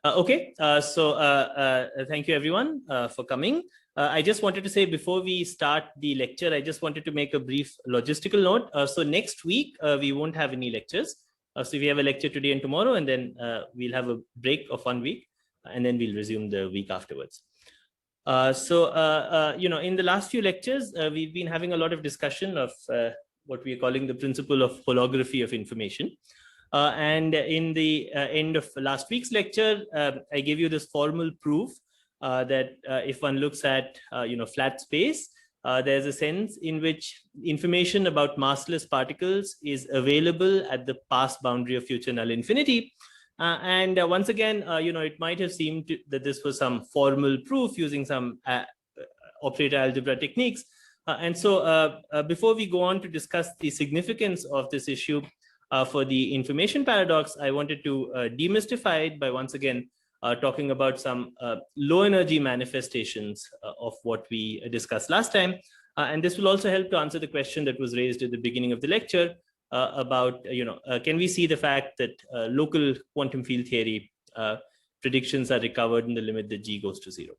Thank you everyone for coming. I just wanted to say before we start the lecture, I just wanted to make a brief logistical note. So next week, we won't have any lectures. So we have a lecture today and tomorrow, and then we'll have a break of 1 week, and then we'll resume the week afterwards. In the last few lectures, we've been having a lot of discussion of what we are calling the principle of holography of information. And in the end of last week's lecture, I gave you this formal proof that if one looks at flat space, there's a sense in which information about massless particles is available at the pass boundary of future null infinity. Once again, it might have seemed that this was some formal proof using some operator algebra techniques. Before we go on to discuss the significance of this issue for the information paradox, I wanted to demystify it by once again talking about some low energy manifestations of what we discussed last time. And this will also help to answer the question that was raised at the beginning of the lecture about, can we see the fact that local quantum field theory predictions are recovered in the limit that G goes to 0.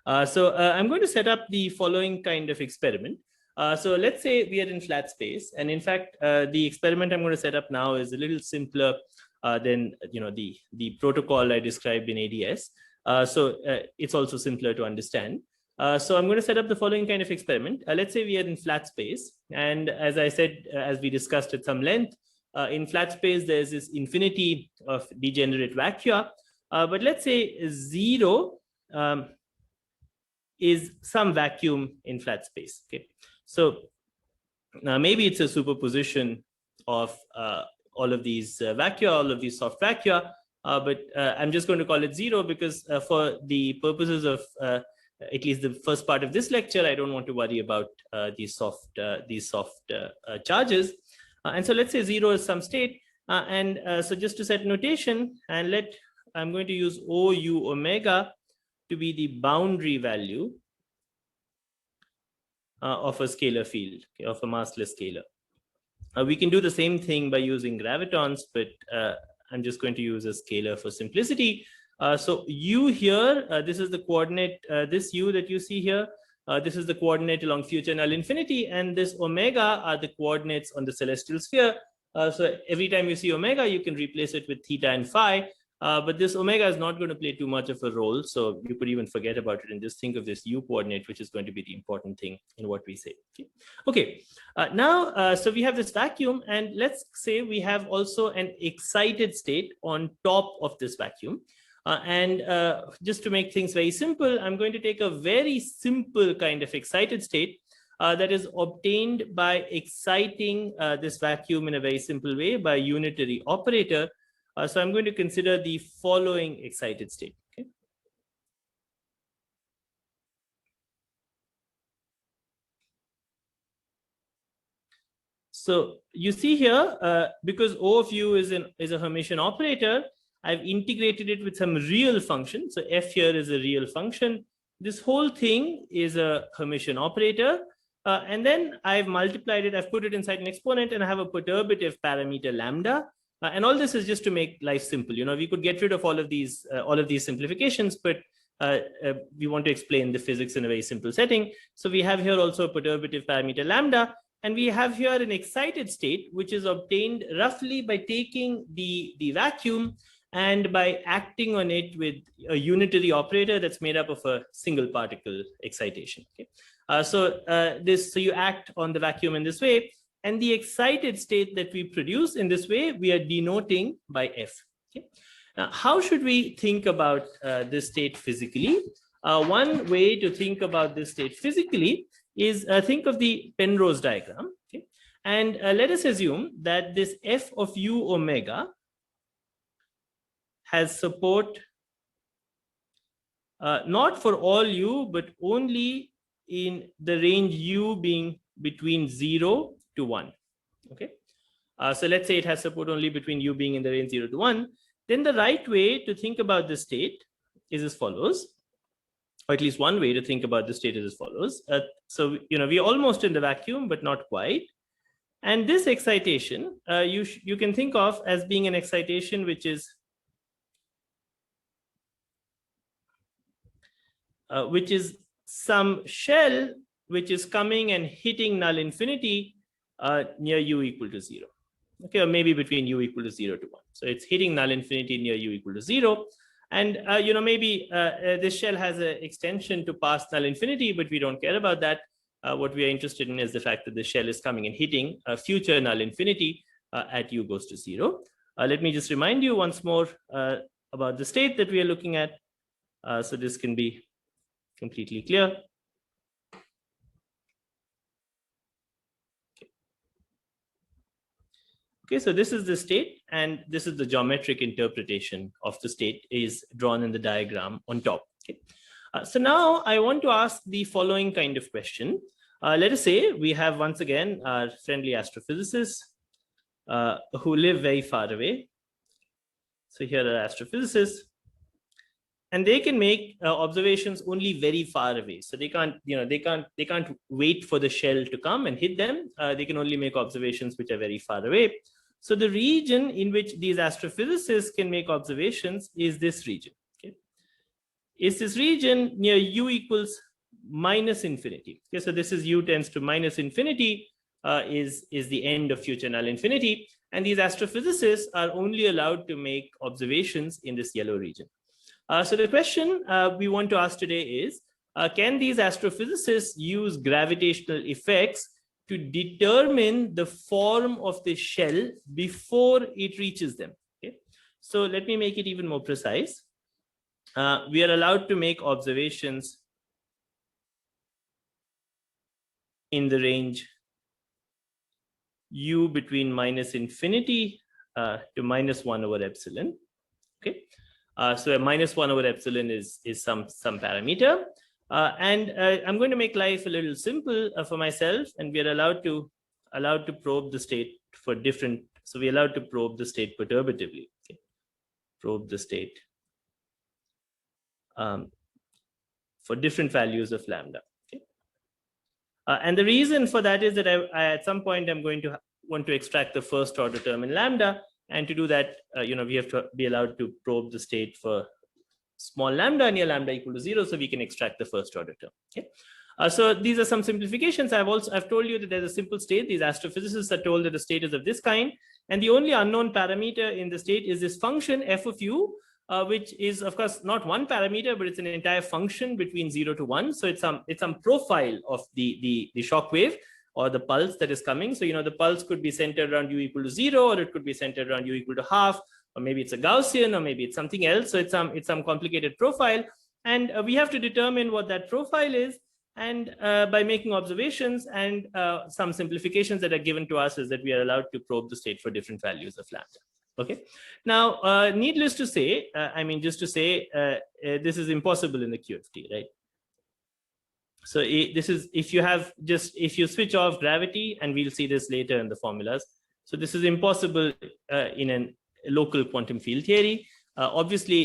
I'm going to set up the following kind of experiment. So let's say we are in flat space, and in fact, the experiment I'm going to set up now is a little simpler than the protocol I described in ADS. It's also simpler to understand. So I'm going to set up the following kind of experiment. Let's say we are in flat space, and as I said, as we discussed at some length, in flat space there's this infinity of degenerate vacua. But let's say 0 is some vacuum in flat space. Okay. So now maybe it's a superposition of all of these vacua, all of these soft vacua, but I'm just going to call it 0 because for the purposes of at least the first part of this lecture, I don't want to worry about these soft charges. And so let's say 0 is some state. So just to set notation, and I'm going to use OU omega to be the boundary value of a scalar field, okay, of a massless scalar. We can do the same thing by using gravitons, but I'm just going to use a scalar for simplicity. So U here, this is the coordinate, this U that you see here, this is the coordinate along future null infinity, and this omega are the coordinates on the celestial sphere. So every time you see omega, you can replace it with theta and phi. But this omega is not going to play too much of a role, so you could even forget about it and just think of this U coordinate, which is going to be the important thing in what we say. Okay. Now, so we have this vacuum, and let's say we have also an excited state on top of this vacuum. Just to make things very simple, I'm going to take a very simple kind of excited state that is obtained by exciting this vacuum in a very simple way by a unitary operator. So I'm going to consider the following excited state. Okay. So you see here, because O of U is a Hermitian operator, I've integrated it with some real function. So F here is a real function. This whole thing is a Hermitian operator. And then I've multiplied it, I've put it inside an exponent, and I have a perturbative parameter lambda. And all this is just to make life simple. We could get rid of all of these simplifications, but we want to explain the physics in a very simple setting. So we have here also a perturbative parameter lambda, and we have here an excited state, which is obtained roughly by taking the vacuum and by acting on it with a unitary operator that's made up of a single particle excitation. Okay? So you act on the vacuum in this way. And the excited state that we produce in this way, we are denoting by F. Okay? Now, how should we think about this state physically? One way to think about this state physically is think of the Penrose diagram. Okay? And let us assume that this F of U omega has support not for all U, but only in the range U being between 0 to 1. Okay. So let's say it has support only between U being in the range 0 to 1. Then the right way to think about the state is as follows, or at least one way to think about the state is as follows. So we're almost in the vacuum, but not quite. And this excitation, you can think of as being an excitation which is which is some shell which is coming and hitting null infinity near u equal to 0. Okay, or maybe between u equal to 0 to 1. So it's hitting null infinity near u equal to 0. And, maybe this shell has an extension to pass null infinity, but we don't care about that. What we are interested in is the fact that the shell is coming and hitting a future null infinity at u goes to 0. Let me just remind you once more about the state that we are looking at. So this can be completely clear. Okay, so this is the state, and this is the geometric interpretation of the state is drawn in the diagram on top. Okay. So now I want to ask the following kind of question. Let us say we have once again our friendly astrophysicists who live very far away. So here are astrophysicists, and they can make observations only very far away. So they can't, they can't wait for the shell to come and hit them. They can only make observations which are very far away. So the region in which these astrophysicists can make observations is this region. Okay, is this region near u equals minus infinity. Okay, so this is u tends to minus infinity is the end of future null infinity, and these astrophysicists are only allowed to make observations in this yellow region. So the question we want to ask today is, can these astrophysicists use gravitational effects to determine the form of the shell before it reaches them? Okay, so let me make it even more precise. We are allowed to make observations in the range u between minus infinity to minus 1 over epsilon. Okay, so a minus 1 over epsilon is some parameter. And I'm going to make life a little simple for myself, and we are allowed to probe the state for different. So we're allowed to probe the state perturbatively. Okay? Probe the state for different values of lambda. Okay? And the reason for that is that I at some point I'm going to want to extract the first order term in lambda, and to do that, we have to be allowed to probe the state for small lambda near lambda equal to 0, so we can extract the first order term. Okay, so these are some simplifications. I've told you that there's a simple state. These astrophysicists are told that the state is of this kind, and the only unknown parameter in the state is this function f of u, which is of course not one parameter, but it's an entire function between 0 to 1. So it's some profile of the shock wave or the pulse that is coming. So the pulse could be centered around u equal to 0, or it could be centered around u equal to half, or maybe it's a Gaussian, or maybe it's something else. So it's some complicated profile, and we have to determine what that profile is. And by making observations and some simplifications that are given to us is that we are allowed to probe the state for different values of lambda. Okay. Now, needless to say, this is impossible in the QFT, right? So this is if you switch off gravity, and we'll see this later in the formulas. So this is impossible in a local quantum field theory. Obviously,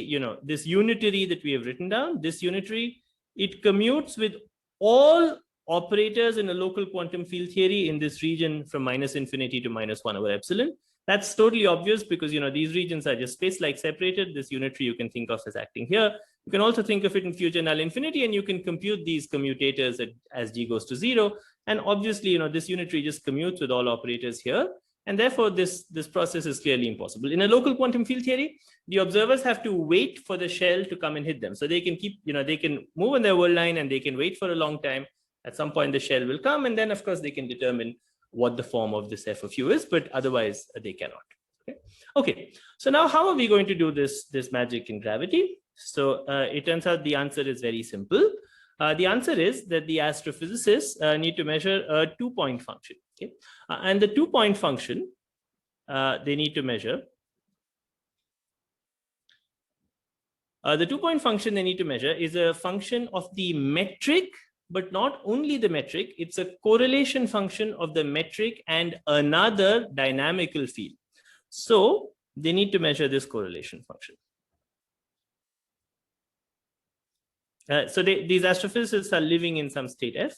this unitary that we have written down, this unitary, it commutes with all operators in a local quantum field theory in this region from minus infinity to minus 1 over epsilon. That's totally obvious because these regions are just space-like separated. This unitary you can think of as acting here. You can also think of it in future null infinity, and you can compute these commutators as g goes to 0. And obviously, this unitary just commutes with all operators here. And therefore, this process is clearly impossible. In a local quantum field theory, the observers have to wait for the shell to come and hit them. So they can keep, they can move on their world line, and they can wait for a long time. At some point, the shell will come, and then, of course, they can determine what the form of this f of u is, but otherwise they cannot. Okay. So now how are we going to do this magic in gravity? So it turns out the answer is very simple. The answer is that the astrophysicists need to measure a 2-point function. Okay, and the 2-point function they need to measure. The 2-point function they need to measure is a function of the metric, but not only the metric. It's a correlation function of the metric and another dynamical field. So they need to measure this correlation function. So these astrophysicists are living in some state F,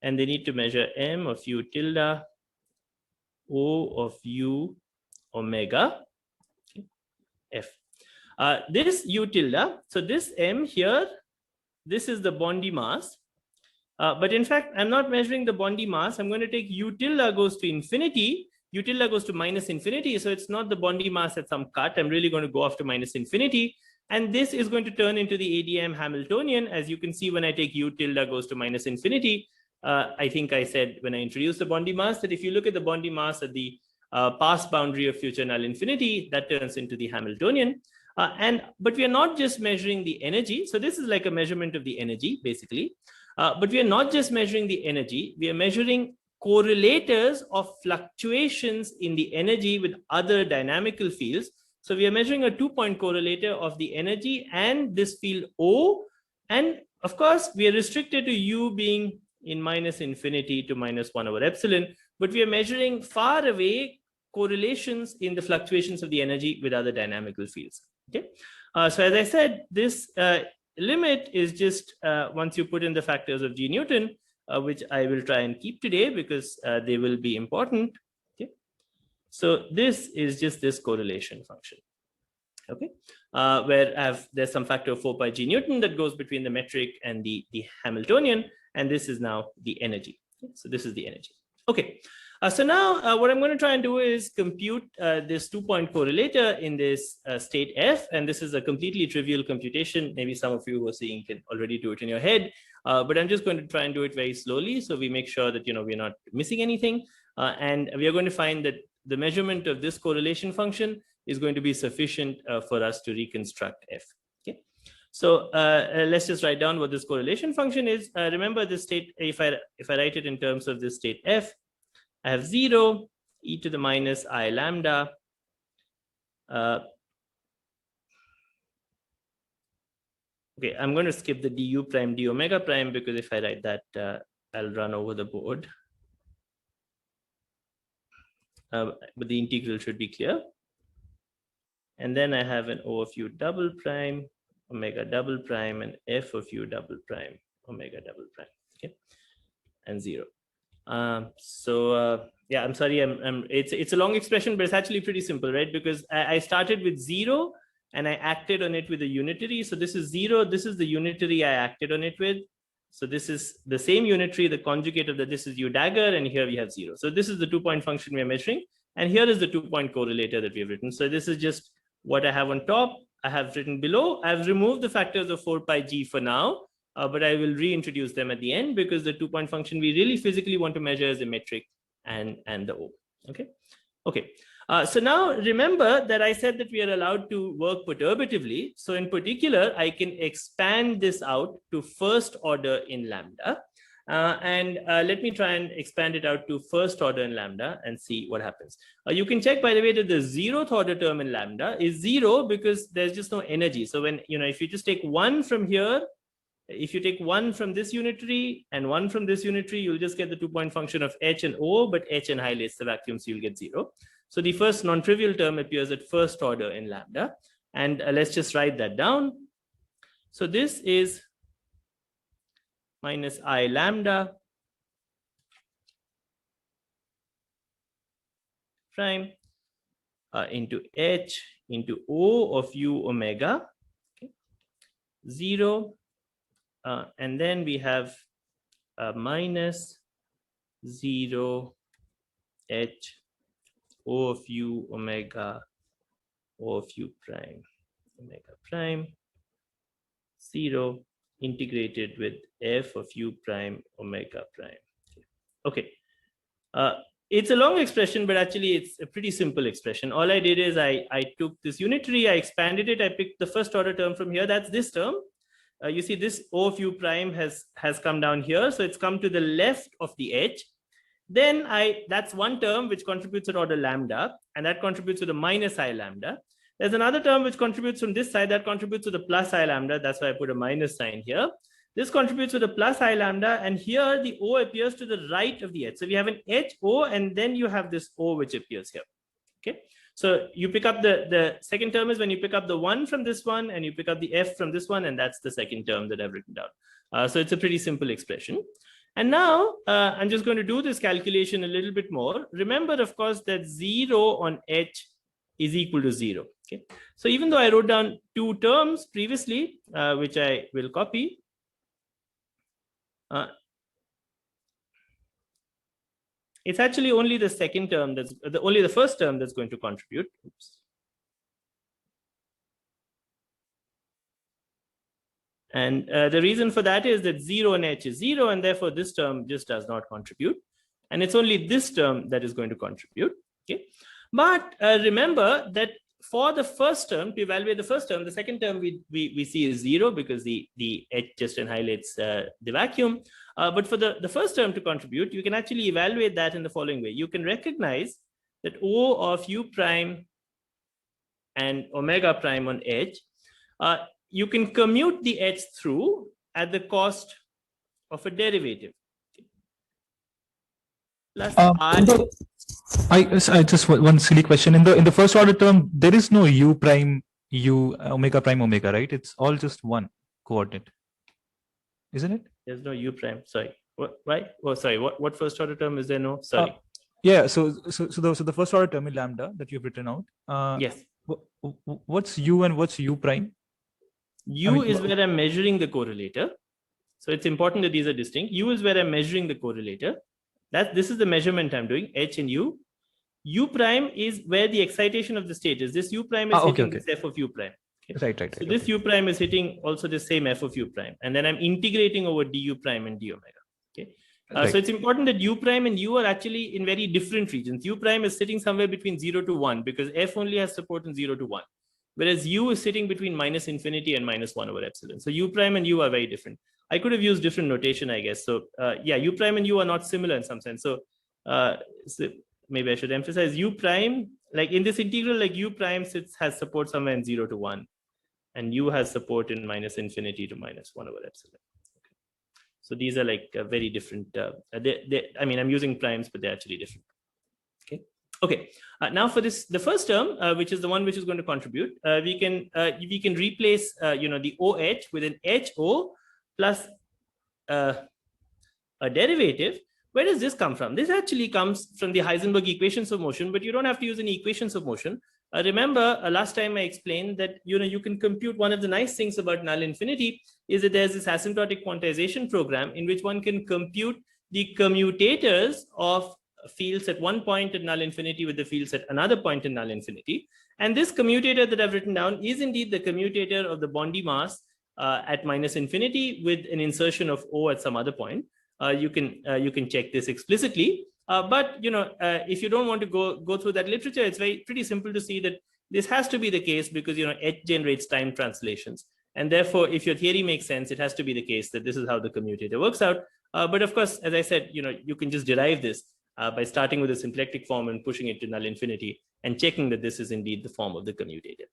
and they need to measure m of u tilde, O of u omega, F. This u tilde, so this m here this is the Bondi mass. But in fact, I'm not measuring the Bondi mass. I'm going to take u tilde goes to infinity. U tilde goes to minus infinity. So it's not the Bondi mass at some cut. I'm really going to go off to minus infinity. And this is going to turn into the ADM Hamiltonian. As you can see, when I take u tilde goes to minus infinity, I think I said when I introduced the Bondi mass that if you look at the Bondi mass at the pass boundary of future null infinity, that turns into the Hamiltonian. But we are not just measuring the energy. So this is like a measurement of the energy, basically. But we are not just measuring the energy. We are measuring correlators of fluctuations in the energy with other dynamical fields. So we are measuring a 2-point correlator of the energy and this field O. And of course, we are restricted to U being in minus infinity to minus 1 over epsilon. But we are measuring far away correlations in the fluctuations of the energy with other dynamical fields. Okay. So as I said, this limit is just once you put in the factors of G Newton, which I will try and keep today because they will be important. Okay. So this is just this correlation function. Okay. Where there's some factor of 4 pi G Newton that goes between the metric and the Hamiltonian, and this is now the energy. Okay. So this is the energy. Okay. So now what I'm going to try and do is compute this 2-point correlator in this state F. And this is a completely trivial computation. Maybe some of you who are seeing can already do it in your head. But I'm just going to try and do it very slowly. So we make sure that, we're not missing anything. And we are going to find that the measurement of this correlation function is going to be sufficient for us to reconstruct F. Okay. So let's just write down what this correlation function is. Remember this state, if I write it in terms of this state F, I have 0, e to the minus I lambda. Okay, I'm going to skip the du prime d omega prime because if I write that, I'll run over the board. But the integral should be clear. And then I have an O of u double prime, omega double prime, and f of u double prime, omega double prime. Okay, and 0. Yeah, I'm sorry. It's a long expression, but it's actually pretty simple, right? Because I started with 0 and I acted on it with a unitary. So this is 0. This is the unitary I acted on it with. So this is the same unitary, the conjugate of this is u dagger, and here we have 0. So this is the 2-point function we are measuring. And here is the 2-point correlator that we have written. So this is just what I have on top. I have written below. I've removed the factors of 4 pi g for now. But I will reintroduce them at the end because the 2-point function we really physically want to measure is the metric and the O. Okay. Okay. So now remember that I said that we are allowed to work perturbatively. So in particular, I can expand this out to first order in lambda. Let me try and expand it out to first order in lambda and see what happens. You can check, by the way, that the 0th order term in lambda is 0 because there's just no energy. So when, if you just take 1 from here, if you take 1 from this unitary and 1 from this unitary, you'll just get the 2-point function of h and O, but h annihilates the vacuum, so you'll get 0. So the first non-trivial term appears at first order in lambda. And let's just write that down. So this is minus I lambda prime into h into O of u omega, okay, 0. And then we have minus 0 h O of u omega O of u prime omega prime 0 integrated with f of u prime omega prime. Okay. It's a long expression, but actually it's a pretty simple expression. All I did is I took this unitary, I expanded it, I picked the first order term from here. That's this term. You see this O of u prime has come down here. So it's come to the left of the edge. Then that's one term which contributes at order lambda, and that contributes to the minus I lambda. There's another term which contributes from this side that contributes to the plus I lambda. That's why I put a minus sign here. This contributes to the plus I lambda, and here the O appears to the right of the edge. So we have an edge O, and then you have this O which appears here. Okay. So you pick up the second term is when you pick up the 1 from this one and you pick up the f from this one, and that's the second term that I've written down. So it's a pretty simple expression. And now I'm just going to do this calculation a little bit more. Remember, of course, that 0 on h is equal to 0. Okay. So even though I wrote down 2 terms previously, which I will copy, It's actually only the second term that's only the first term that's going to contribute. Oops. And the reason for that is that 0 and h is 0, and therefore this term just does not contribute. And it's only this term that is going to contribute. Okay. But remember that for the first term, to evaluate the first term, the second term we see is 0 because the h just annihilates the vacuum. But for the first term to contribute, you can actually evaluate that in the following way. You can recognize that O of u prime and omega prime on h, you can commute the h through at the cost of a derivative. Plus I just one silly question. In the first order term, there is no u prime omega, right? It's all just one coordinate, isn't it? There's no u prime. Sorry. What? Why? Oh, sorry. What first order term is there? No. Sorry. Yeah. So the first order term in lambda that you've written out. Yes. What's u and what's u prime? U is where I'm measuring the correlator. So it's important that these are distinct. U is where I'm measuring the correlator. This is the measurement I'm doing, h and u. U prime is where the excitation of the state is. This u prime is hitting this f of u prime. Okay. Right. So this u prime is hitting also the same f of u prime. And then I'm integrating over du prime and d omega. Okay. So it's important that u prime and u are actually in very different regions. U prime is sitting somewhere between 0 to 1 because f only has support in 0 to 1. Whereas u is sitting between minus infinity and minus 1 over epsilon. So u prime and u are very different. I could have used different notation, I guess. So yeah, u prime and u are not similar in some sense. So, so maybe I should emphasize u prime, like in this integral, like u prime has support somewhere in 0 to 1. And u has support in minus infinity to minus 1 over epsilon. Okay. So these are like very different. I mean, I'm using primes, but they're actually different. Okay. Okay. Now for the first term, which is the one which is going to contribute, we can replace the OH with an HO plus a derivative. Where does this come from? This actually comes from the Heisenberg equations of motion, but you don't have to use any equations of motion. Remember, last time I explained that you can compute. One of the nice things about null infinity is that there's this asymptotic quantization program in which one can compute the commutators of fields at one point at null infinity with the fields at another point in null infinity. And this commutator that I've written down is indeed the commutator of the Bondi mass at minus infinity with an insertion of O at some other point. You can check this explicitly. But if you don't want to go through that literature, it's pretty simple to see that this has to be the case because H generates time translations. And therefore, if your theory makes sense, it has to be the case that this is how the commutator works out. But of course, as I said, you can just derive this by starting with a symplectic form and pushing it to null infinity and checking that this is indeed the form of the commutator.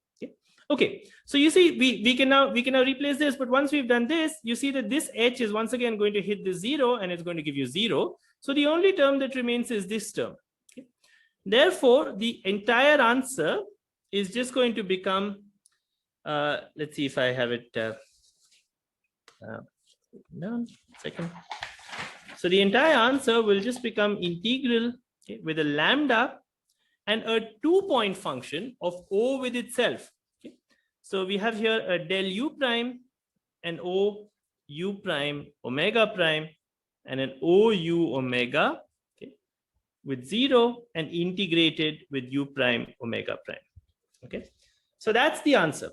Okay, so you see, we can now replace this. But once we've done this, you see that this h is once again going to hit the 0 and it's going to give you 0. So the only term that remains is this term. Okay? Therefore, the entire answer is just going to become, let's see if I have it. No, second. So the entire answer will just become integral with a lambda and a 2-point function of O with itself. Okay? So we have here a del u prime and O u prime omega prime and an O u omega with 0 and integrated with u prime omega prime. Okay, so that's the answer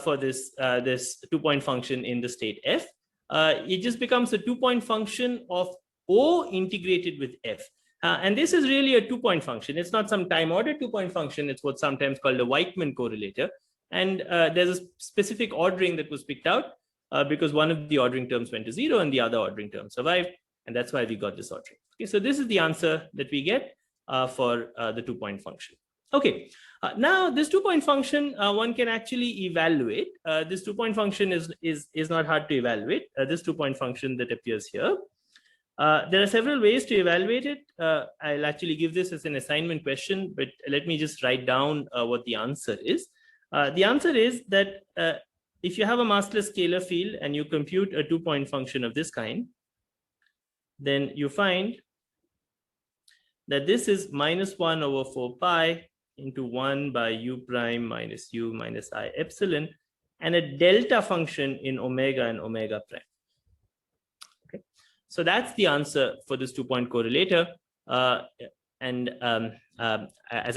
for this 2-point function in the state F. It just becomes a 2-point function of O integrated with F. And this is really a 2-point function. It's not some time ordered 2-point function. It's what's sometimes called a Weikman correlator. And there's a specific ordering that was picked out because one of the ordering terms went to 0 and the other ordering term survived. And that's why we got this ordering. Okay, so this is the answer that we get for the 2-point function. Okay, now this 2-point function one can actually evaluate. This 2-point function is not hard to evaluate. This 2-point function that appears here. There are several ways to evaluate it. I'll actually give this as an assignment question, but let me just write down what the answer is. The answer is that if you have a massless scalar field and you compute a 2-point function of this kind, then you find that this is minus 1 over 4 pi into 1 by u prime minus u minus I epsilon and a delta function in omega and omega prime. Okay. So that's the answer for this 2-point correlator. As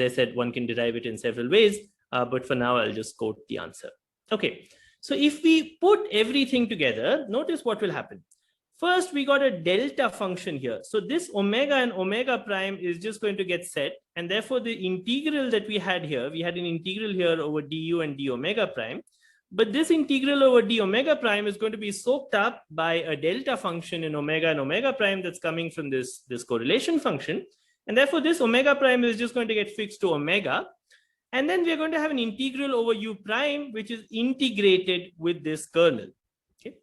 I said, one can derive it in several ways, but for now, I'll just quote the answer. Okay, so if we put everything together, notice what will happen. First, we got a delta function here. So this omega and omega prime is just going to get set. And therefore, the integral that we had here, we had an integral here over du and d omega prime. But this integral over d omega prime is going to be soaked up by a delta function in omega and omega prime that's coming from this correlation function. And therefore, this omega prime is just going to get fixed to omega. And then we're going to have an integral over u prime, which is integrated with this kernel. Okay.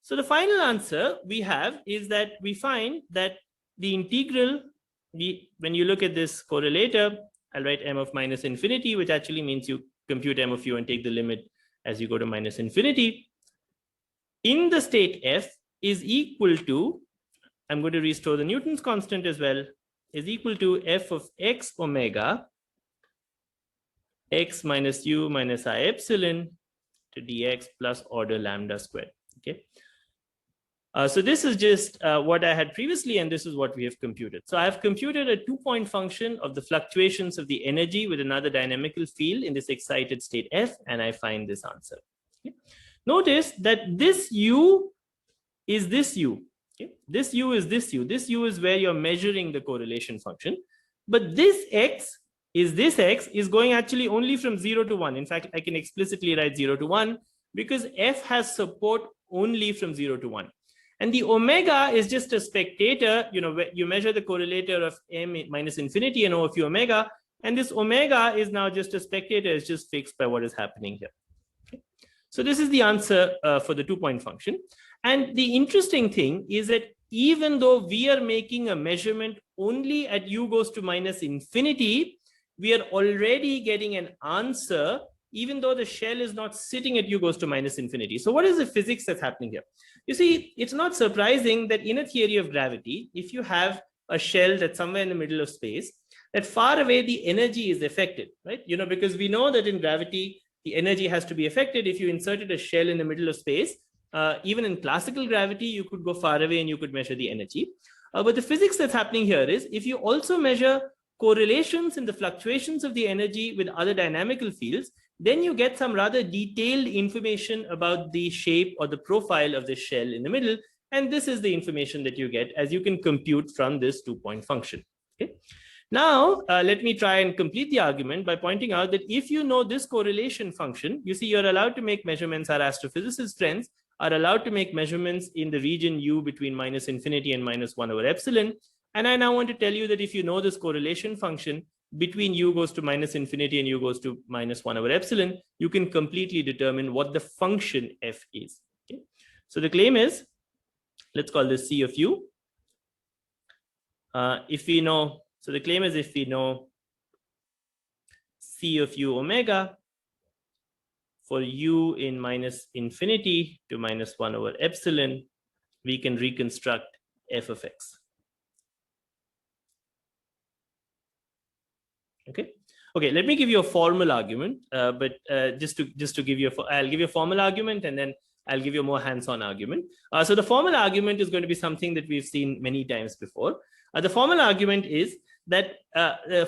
So the final answer we have is that we find that the integral, when you look at this correlator, I'll write m of minus infinity, which actually means you compute m of u and take the limit as you go to minus infinity, in the state f is equal to, I'm going to restore the Newton's constant as well, is equal to f of x omega x minus u minus I epsilon to dx plus order lambda squared. Okay. So this is just what I had previously, and this is what we have computed. So I have computed a 2-point function of the fluctuations of the energy with another dynamical field in this excited state F, and I find this answer. Okay. Notice that this u is this u. Okay. This u is this u. This u is where you're measuring the correlation function. But this x is going actually only from 0 to 1. In fact, I can explicitly write 0 to 1 because F has support only from 0 to 1. And the omega is just a spectator, you measure the correlator of m minus infinity and O of u omega, and this omega is now just a spectator, it's just fixed by what is happening here. Okay. So this is the answer for the 2-point function. And the interesting thing is that even though we are making a measurement only at u goes to minus infinity, we are already getting an answer even though the shell is not sitting at u goes to minus infinity. So what is the physics that's happening here? You see, it's not surprising that in a theory of gravity, if you have a shell that's somewhere in the middle of space, that far away the energy is affected, right? Because we know that in gravity, the energy has to be affected. If you inserted a shell in the middle of space, even in classical gravity, you could go far away and you could measure the energy. But the physics that's happening here is if you also measure correlations in the fluctuations of the energy with other dynamical fields, then you get some rather detailed information about the shape or the profile of the shell in the middle. And this is the information that you get as you can compute from this 2-point function. Okay. Now, let me try and complete the argument by pointing out that if you know this correlation function, you see you're allowed to make measurements, our astrophysicist friends are allowed to make measurements in the region u between minus infinity and minus 1 over epsilon. And I now want to tell you that if you know this correlation function between u goes to minus infinity and u goes to minus 1 over epsilon, you can completely determine what the function f is. Okay. So the claim is, let's call this C of u. If we know C of u omega for u in minus infinity to minus 1 over epsilon, we can reconstruct f of x. Okay, let me give you a formal argument, but just to give you I'll give you a formal argument and then I'll give you a more hands-on argument. So the formal argument is going to be something that we've seen many times before. The formal argument is that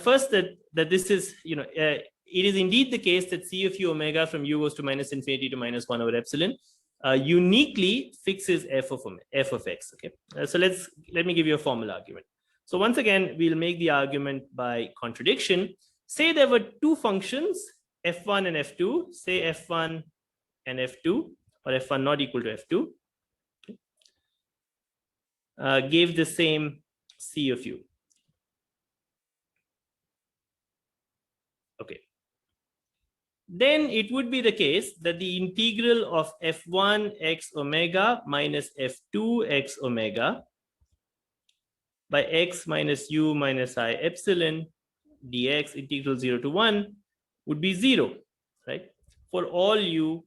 first that this is, it is indeed the case that C of u omega from u goes to minus infinity to minus 1 over epsilon uniquely fixes f of x. Okay, so let me give you a formal argument. So once again, we'll make the argument by contradiction. Say there were two functions, f1 and f2, say f1 and f2, or f1 not equal to f2, gave the same C of u. Okay. Then it would be the case that the integral of f1 x omega minus f2 x omega by x minus u minus I epsilon dx integral 0 to 1 would be 0, right? For all u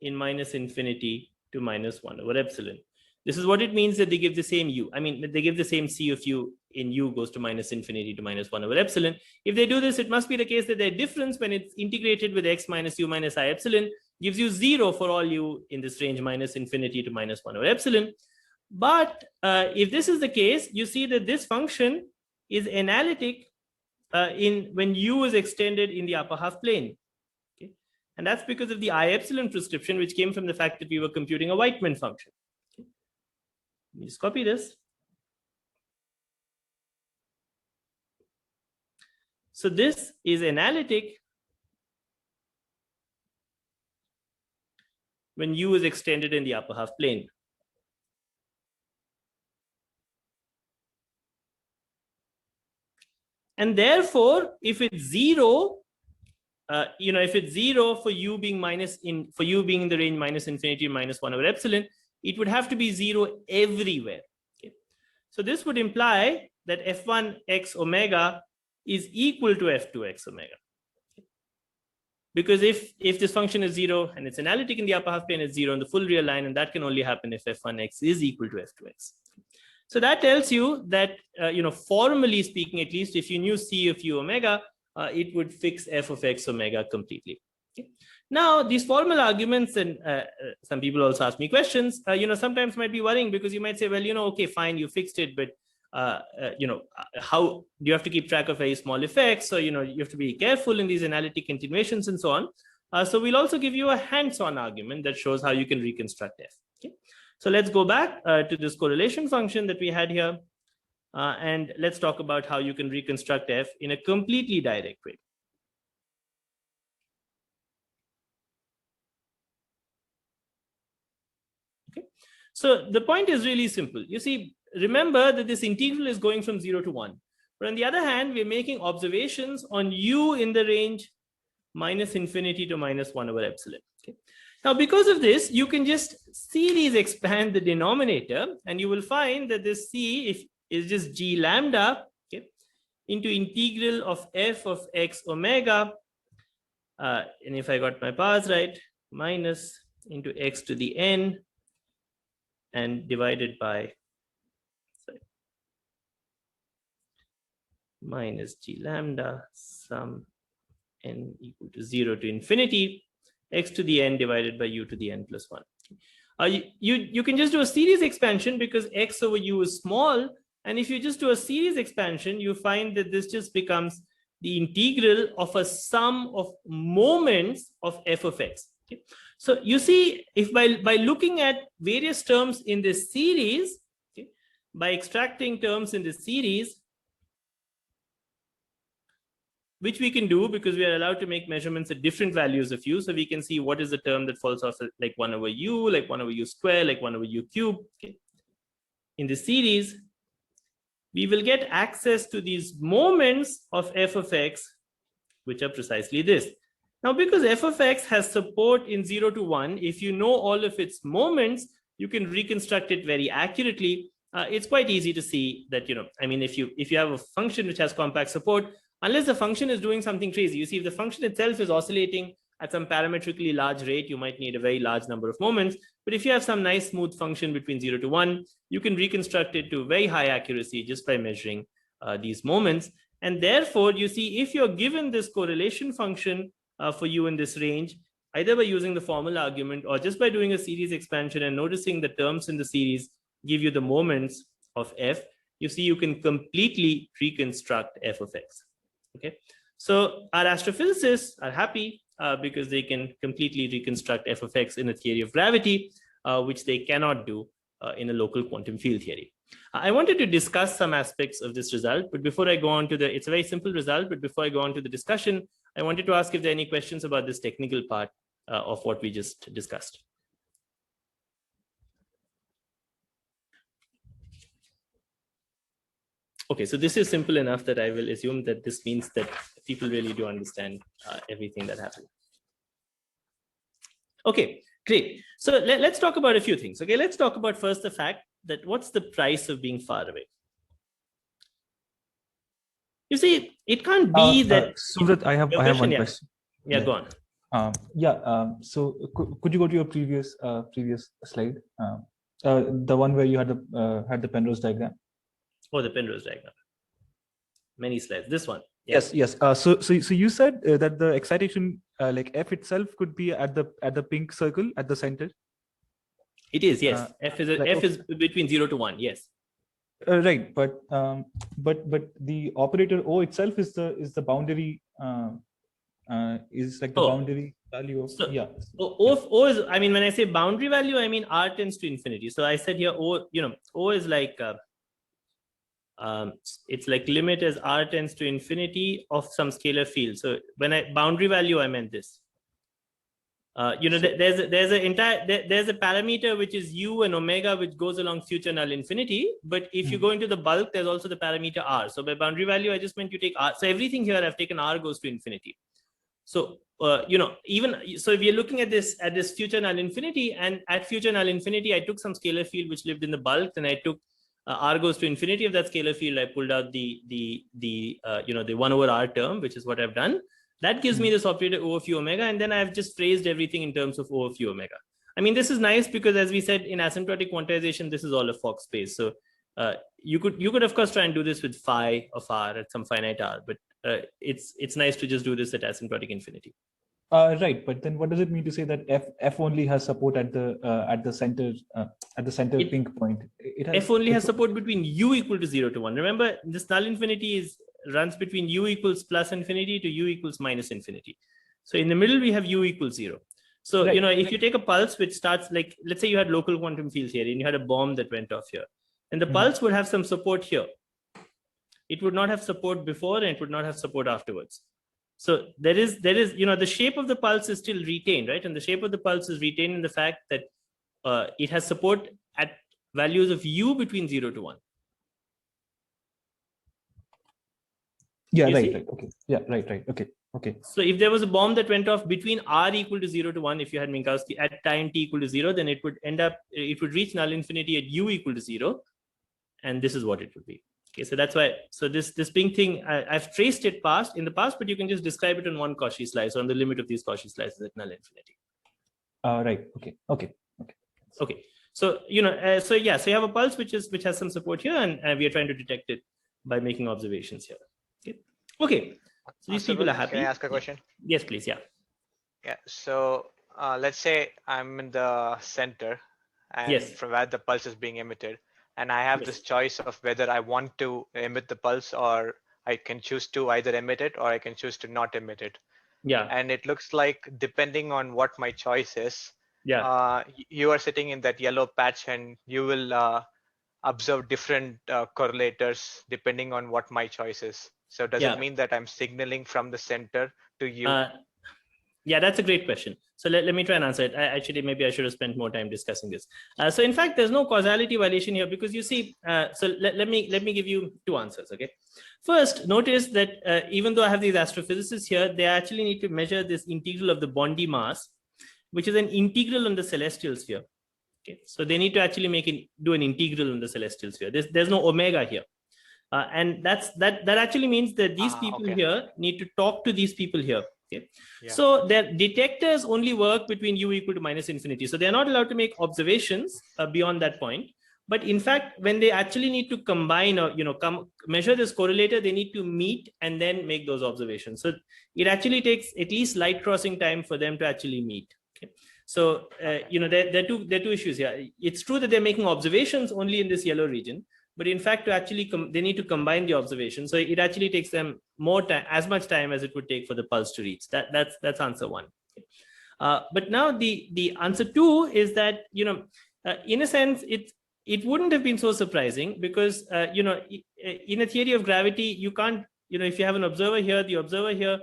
in minus infinity to minus 1 over epsilon. This is what it means that they give the same u. I mean, they give the same C of u in u goes to minus infinity to minus 1 over epsilon. If they do this, it must be the case that their difference when it's integrated with x minus u minus I epsilon gives you 0 for all u in this range minus infinity to minus 1 over epsilon. But if this is the case, you see that this function is analytic when u is extended in the upper half plane. Okay? And that's because of the I epsilon prescription, which came from the fact that we were computing a Weightman function. Okay? Let me just copy this. So this is analytic when u is extended in the upper half plane. And therefore, if it's zero, if it's zero for u being in the range minus infinity to minus 1 over epsilon, it would have to be zero everywhere. Okay? So this would imply that f1 x omega is equal to f2 x omega. Okay? Because if this function is zero and it's analytic in the upper half plane, it's zero in the full real line, and that can only happen if f1 x is equal to f2 x. So that tells you that, formally speaking, at least if you knew C of u omega, it would fix f of x omega completely. Okay? Now, these formal arguments, and some people also ask me questions, sometimes might be worrying, because you might say, well, okay, fine, you fixed it, but, how do you have to keep track of very small effects? So, you have to be careful in these analytic continuations and so on. So we'll also give you a hands-on argument that shows how you can reconstruct F. Okay? So let's go back to this correlation function that we had here. And let's talk about how you can reconstruct F in a completely direct way. Okay. So the point is really simple. You see, remember that this integral is going from 0 to 1. But on the other hand, we're making observations on u in the range minus infinity to minus 1 over epsilon. Okay. Now, because of this, you can just series expand the denominator, and you will find that this C is just g lambda, okay, into integral of f of x omega, and if I got my powers right, minus into x to the n, and divided by minus g lambda sum n equal to 0 to infinity, x to the n divided by u to the n plus 1. You can just do a series expansion because x over u is small. And if you just do a series expansion, you find that this just becomes the integral of a sum of moments of f of x. Okay? So you see, if by looking at various terms in this series, okay, by extracting terms in this series, which we can do because we are allowed to make measurements at different values of u. So we can see what is the term that falls off like 1 over u, like 1 over u square, like 1 over u cube. Okay. In the series, we will get access to these moments of f of x, which are precisely this. Now, because f of x has support in 0 to 1, if you know all of its moments, you can reconstruct it very accurately. It's quite easy to see that, if you have a function which has compact support, unless the function is doing something crazy. You see, if the function itself is oscillating at some parametrically large rate, you might need a very large number of moments. But if you have some nice smooth function between 0 to 1, you can reconstruct it to very high accuracy just by measuring these moments. And therefore, you see, if you're given this correlation function for u in this range, either by using the formal argument or just by doing a series expansion and noticing the terms in the series give you the moments of f, you see you can completely reconstruct f of x. Okay, so our astrophysicists are happy because they can completely reconstruct f of x in a theory of gravity, which they cannot do in a local quantum field theory. I wanted to discuss some aspects of this result, but before I go on to it's a very simple result, but before I go on to the discussion, I wanted to ask if there are any questions about this technical part of what we just discussed. Okay, so this is simple enough that I will assume that this means that people really do understand everything that happened. Okay, great. So let's talk about a few things. Okay, let's talk about first the fact that what's the price of being far away? You see, it can't be that. Suvrat, I have one question. Yeah, go on. So could you go to your previous slide, the one where you had the Penrose diagram? Oh, the Penrose diagram. Many slides. This one. Yeah. Yes. So you said that the excitation, like f itself, could be at the pink circle at the center. It is, yes. F Right, is between 0 to 1, yes. Right, but the operator O itself is the boundary, is like the boundary value of, so, yeah. O is, I mean, when I say boundary value, I mean R tends to infinity. So I said here O, O is like it's like limit as R tends to infinity of some scalar field. So when I boundary value, I meant this. There's a parameter which is U and omega which goes along future null infinity. But if you go into the bulk, there's also the parameter R. So by boundary value, I just meant you take R. So everything here I've taken R goes to infinity. So even so, if you're looking at this future null infinity, and at future null infinity, I took some scalar field which lived in the bulk, and I took R goes to infinity of that scalar field. I pulled out the 1 over R term, which is what I've done. That gives me this operator O of U omega, and then I've just phrased everything in terms of O of U omega. I mean, this is nice because, as we said, in asymptotic quantization, this is all a Fock space. So you could of course try and do this with phi of R at some finite R, but it's nice to just do this at asymptotic infinity. Right, but then what does it mean to say that F only has support at the center pink point? F only has support between U equal to 0 to 1. Remember, this null infinity runs between U equals plus infinity to U equals minus infinity. So in the middle, we have U equals 0. So, right, if you take a pulse which starts, like, let's say you had local quantum fields here and you had a bomb that went off here, and the pulse would have some support here. It would not have support before and it would not have support afterwards. So there is, the shape of the pulse is still retained, right? And the shape of the pulse is retained in the fact that it has support at values of U between 0 to 1. Yeah, right. Okay. Yeah, right. Okay. So if there was a bomb that went off between R equal to 0 to 1, if you had Minkowski at time t equal to 0, then it would reach null infinity at U equal to 0. And this is what it would be. Okay, so that's why, so this pink thing, I've traced it in the past, but you can just describe it on one Cauchy slice, on the limit of these Cauchy slices at null infinity. Right. Okay. So, so you have a pulse which has some support here, and we are trying to detect it by making observations here. Okay. So these people are happy. Can I ask a question? Yes, please. Yeah. So let's say I'm in the center, and from where the pulse is being emitted, and I have this choice of whether I want to emit the pulse, or I can choose to either emit it or I can choose to not emit it. Yeah. And it looks like, depending on what my choice is, you are sitting in that yellow patch, and you will observe different correlators depending on what my choice is. So does it mean that I'm signaling from the center to you? Yeah, that's a great question. So let me try and answer it. Maybe I should have spent more time discussing this. So in fact, there's no causality violation here, because you see, so let me give you two answers. Okay. First, notice that even though I have these astrophysicists here, they actually need to measure this integral of the Bondi mass, which is an integral on the celestial sphere. Okay. So they need to actually do an integral on the celestial sphere. There's no omega here. And that actually means that these people here need to talk to these people here. Okay. Yeah. So their detectors only work between U equal to minus infinity. So they're not allowed to make observations beyond that point. But in fact, when they actually need to combine or measure this correlator, they need to meet and then make those observations. So it actually takes at least light crossing time for them to actually meet. Okay. So there are two issues here. It's true that they're making observations only in this yellow region, but in fact, to actually they need to combine the observations. So it actually takes them more time, as much time as it would take for the pulse to reach. That's answer one. But now the answer two is that in a sense it wouldn't have been so surprising, because in a theory of gravity, you can't, if you have an observer here, the observer here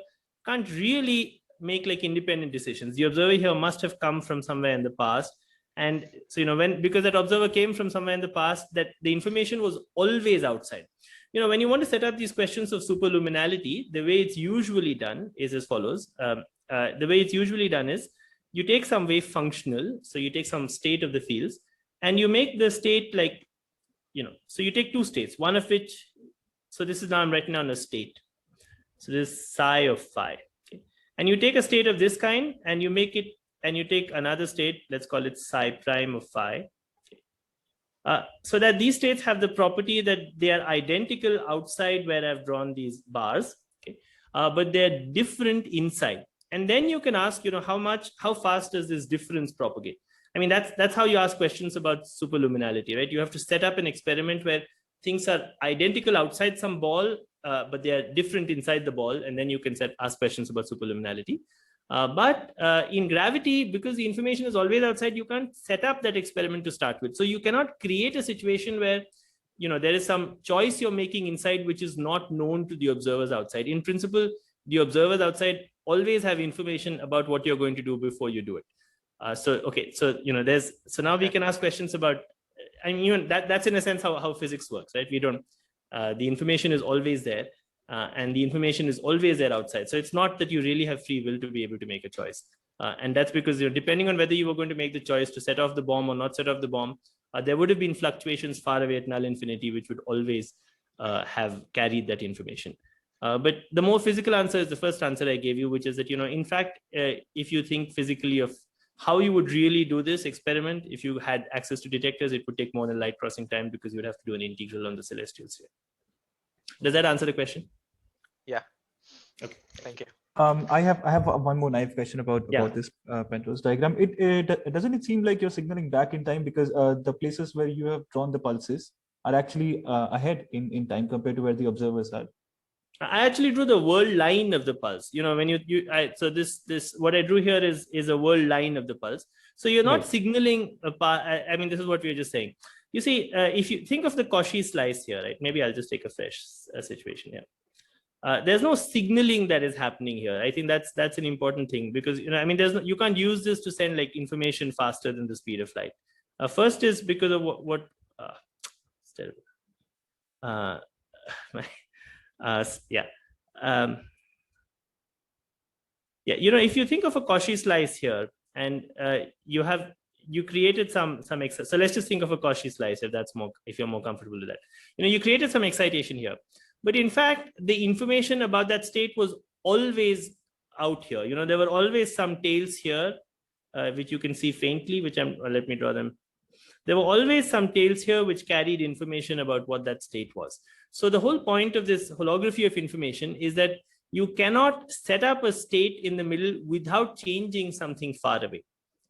can't really make like independent decisions. The observer here must have come from somewhere in the past. And so, because that observer came from somewhere in the past, that the information was always outside. When you want to set up these questions of superluminality, the way it's usually done is as follows. The way it's usually done is you take some wave functional. So you take some state of the fields and you make the state like, so you take two states, one of which, so this is now I'm writing down a state. So this psi of phi. Okay. And you take a state of this kind and you make it, and you take another state, let's call it psi prime of phi. Okay. So that these states have the property that they are identical outside where I've drawn these bars, okay? But they're different inside. And then you can ask, how fast does this difference propagate? I mean, that's how you ask questions about superluminality, right? You have to set up an experiment where things are identical outside some ball, but they are different inside the ball. And then you can ask questions about superluminality. But in gravity, because the information is always outside, you can't set up that experiment to start with. So you cannot create a situation where, you know, there is some choice you're making inside which is not known to the observers outside. In principle, the observers outside always have information about what you're going to do before you do it. So you know, so now we can ask questions about, and even that's in a sense how physics works, right? We don't, the information is always there. And the information is always there outside. So it's not that you really have free will to be able to make a choice. And that's because, you know, depending on whether you were going to make the choice to set off the bomb or not set off the bomb, there would have been fluctuations far away at null infinity, which would always have carried that information. But the more physical answer is the first answer I gave you, which is that, you know, in fact, if you think physically of how you would really do this experiment, if you had access to detectors, it would take more than light crossing time because you would have to do an integral on the celestial sphere. Does that answer the question? Yeah. Okay. Thank you. I have one more naive question about this Penrose diagram. Doesn't it seem like you're signaling back in time, because the places where you have drawn the pulses are actually ahead in time compared to where the observers are? I actually drew the world line of the pulse. You know, when so this what I drew here is a world line of the pulse. So you're not signaling a part. I mean, this is what we were just saying. You see, if you think of the Cauchy slice here, right? Maybe I'll just take a fresh situation here. There's no signaling that is happening here. I think that's an important thing, because, you know, I mean, you can't use this to send like information faster than the speed of light. First is because of it's terrible. You know, if you think of a Cauchy slice here, and you created some so let's just think of a Cauchy slice, if you're more comfortable with that. You know, you created some excitation here, but in fact, the information about that state was always out here. You know, there were always some tails here, which you can see faintly, let me draw them. There were always some tails here which carried information about what that state was. So the whole point of this holography of information is that you cannot set up a state in the middle without changing something far away.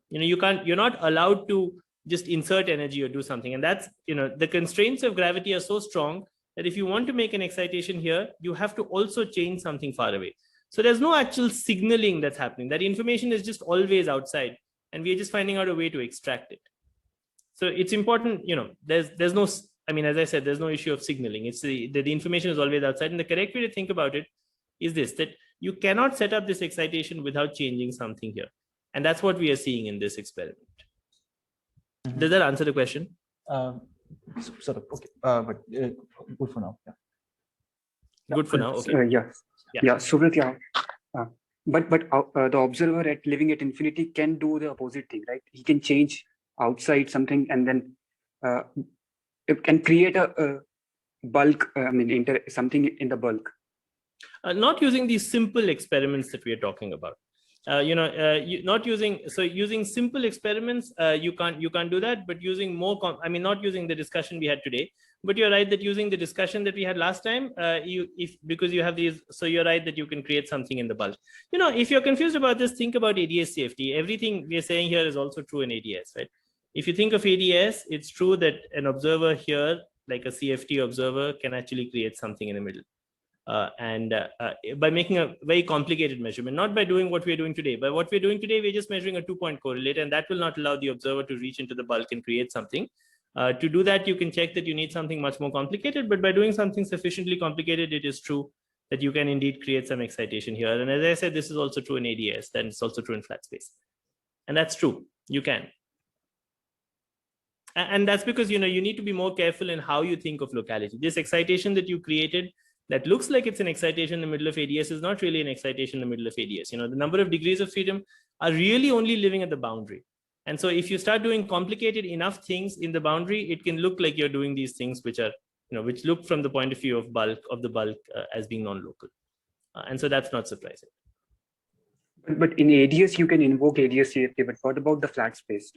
You know, you're not allowed to just insert energy or do something. And that's, you know, the constraints of gravity are so strong that if you want to make an excitation here, you have to also change something far away. So there's no actual signaling that's happening. That information is just always outside, and we're just finding out a way to extract it. So it's important, you know, there's no, I mean, as I said, there's no issue of signaling. It's the information is always outside. And the correct way to think about it is this, that you cannot set up this excitation without changing something here. And that's what we are seeing in this experiment. Mm-hmm. Does that answer the question? Sort of, okay. But good for now. Yeah. Good for now, okay. Yeah. Suvrat, but the observer living at infinity can do the opposite thing, right? He can change outside something, and then it can create a bulk, something in the bulk. Not using these simple experiments that we are talking about. Using simple experiments, you can't do that, but using more, not using the discussion we had today, but you're right that using the discussion that we had last time, because you have these, so you're right that you can create something in the bulk. You know, if you're confused about this, think about ADS CFT. Everything we're saying here is also true in ADS, right? If you think of ADS, it's true that an observer here, like a CFT observer, can actually create something in the middle. By making a very complicated measurement, not by doing what we're doing today. But what we're doing today, we're just measuring a 2-point correlate, and that will not allow the observer to reach into the bulk and create something. To do that, you can check that you need something much more complicated, but by doing something sufficiently complicated, it is true that you can indeed create some excitation here. And as I said, this is also true in ADS, then it's also true in flat space. And that's true, you can. And that's because, you know, you need to be more careful in how you think of locality. This excitation that you created that looks like it's an excitation in the middle of ADS is not really an excitation in the middle of ADS. You know, the number of degrees of freedom are really only living at the boundary. And so if you start doing complicated enough things in the boundary, it can look like you're doing these things which are, you know, which look from the point of view of the bulk as being non-local. And so that's not surprising. But in ADS, you can invoke ADS CFT, but what about the flat space?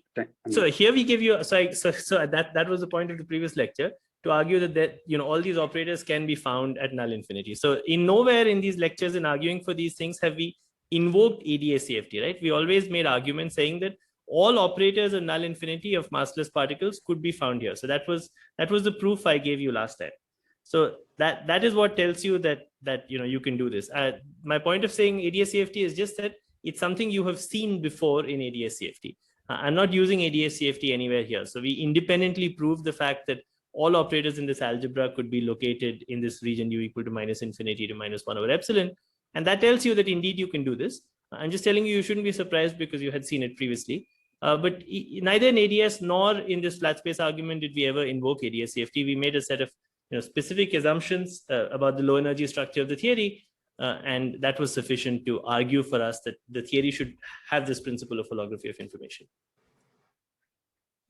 So here we give you, so that was the point of the previous lecture, to argue that you know, all these operators can be found at null infinity. So in nowhere in these lectures, in arguing for these things, have we invoked ADS CFT, right? We always made arguments saying that all these operators can be found at null infinity. So in nowhere in these lectures, in arguing for these things, have we invoked ADS CFT, right? We always made arguments saying that all these operators can be found at null infinity. So in nowhere in these lectures, in arguing for these things, have we invoked ADS CFT, right? We always made arguments saying that all all operators in null infinity of massless particles could be found here. So that was the proof I gave you last time. So that is what tells you that you can do this. My point of saying ADS-CFT is just that it's something you have seen before in ADS-CFT. I'm not using ADS-CFT anywhere here. So we independently proved the fact that all operators in this algebra could be located in this region u equal to -infinity to -1/epsilon. And that tells you that indeed you can do this. I'm just telling you, you shouldn't be surprised because you had seen it previously. But neither in ADS nor in this flat space argument did we ever invoke ADS-CFT. We made a set of specific assumptions about the low energy structure of the theory. And that was sufficient to argue for us that the theory should have this principle of holography of information.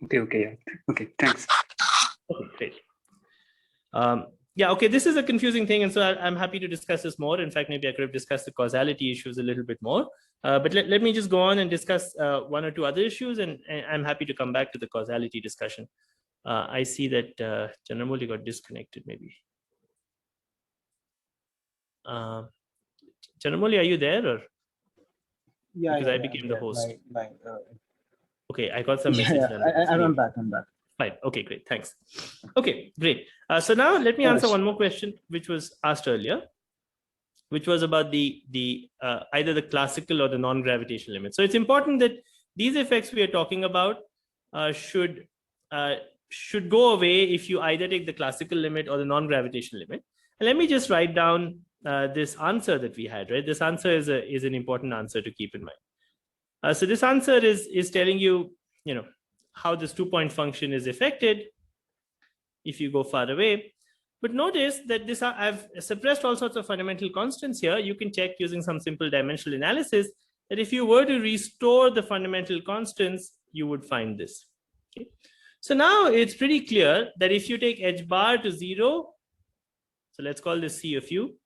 Okay, thanks. Okay, great. Yeah, okay, this is a confusing thing, and so I'm happy to discuss this more. In fact, maybe I could have discussed the causality issues a little bit more, but let me just go on and discuss one or two other issues, and I'm happy to come back to the causality discussion. I see that Chandramouli got disconnected, maybe. Chandramouli, are you there? Or? Yeah, because I became the host. Okay, I got some message. Yeah, I'm back. Fine. Okay, great. Thanks. Okay, great. So now let me answer one more question, which was asked earlier, which was about the either the classical or the non-gravitational limit. So it's important that these effects we are talking about should go away if you either take the classical limit or the non-gravitational limit. And let me just write down this answer that we had. Right, this answer is an important answer to keep in mind. So this answer is telling you, how this 2-point function is affected if you go far away. But notice that I've suppressed all sorts of fundamental constants here. You can check using some simple dimensional analysis that if you were to restore the fundamental constants, you would find this. Okay? So now it's pretty clear that if you take h bar to 0, so let's call this C of u.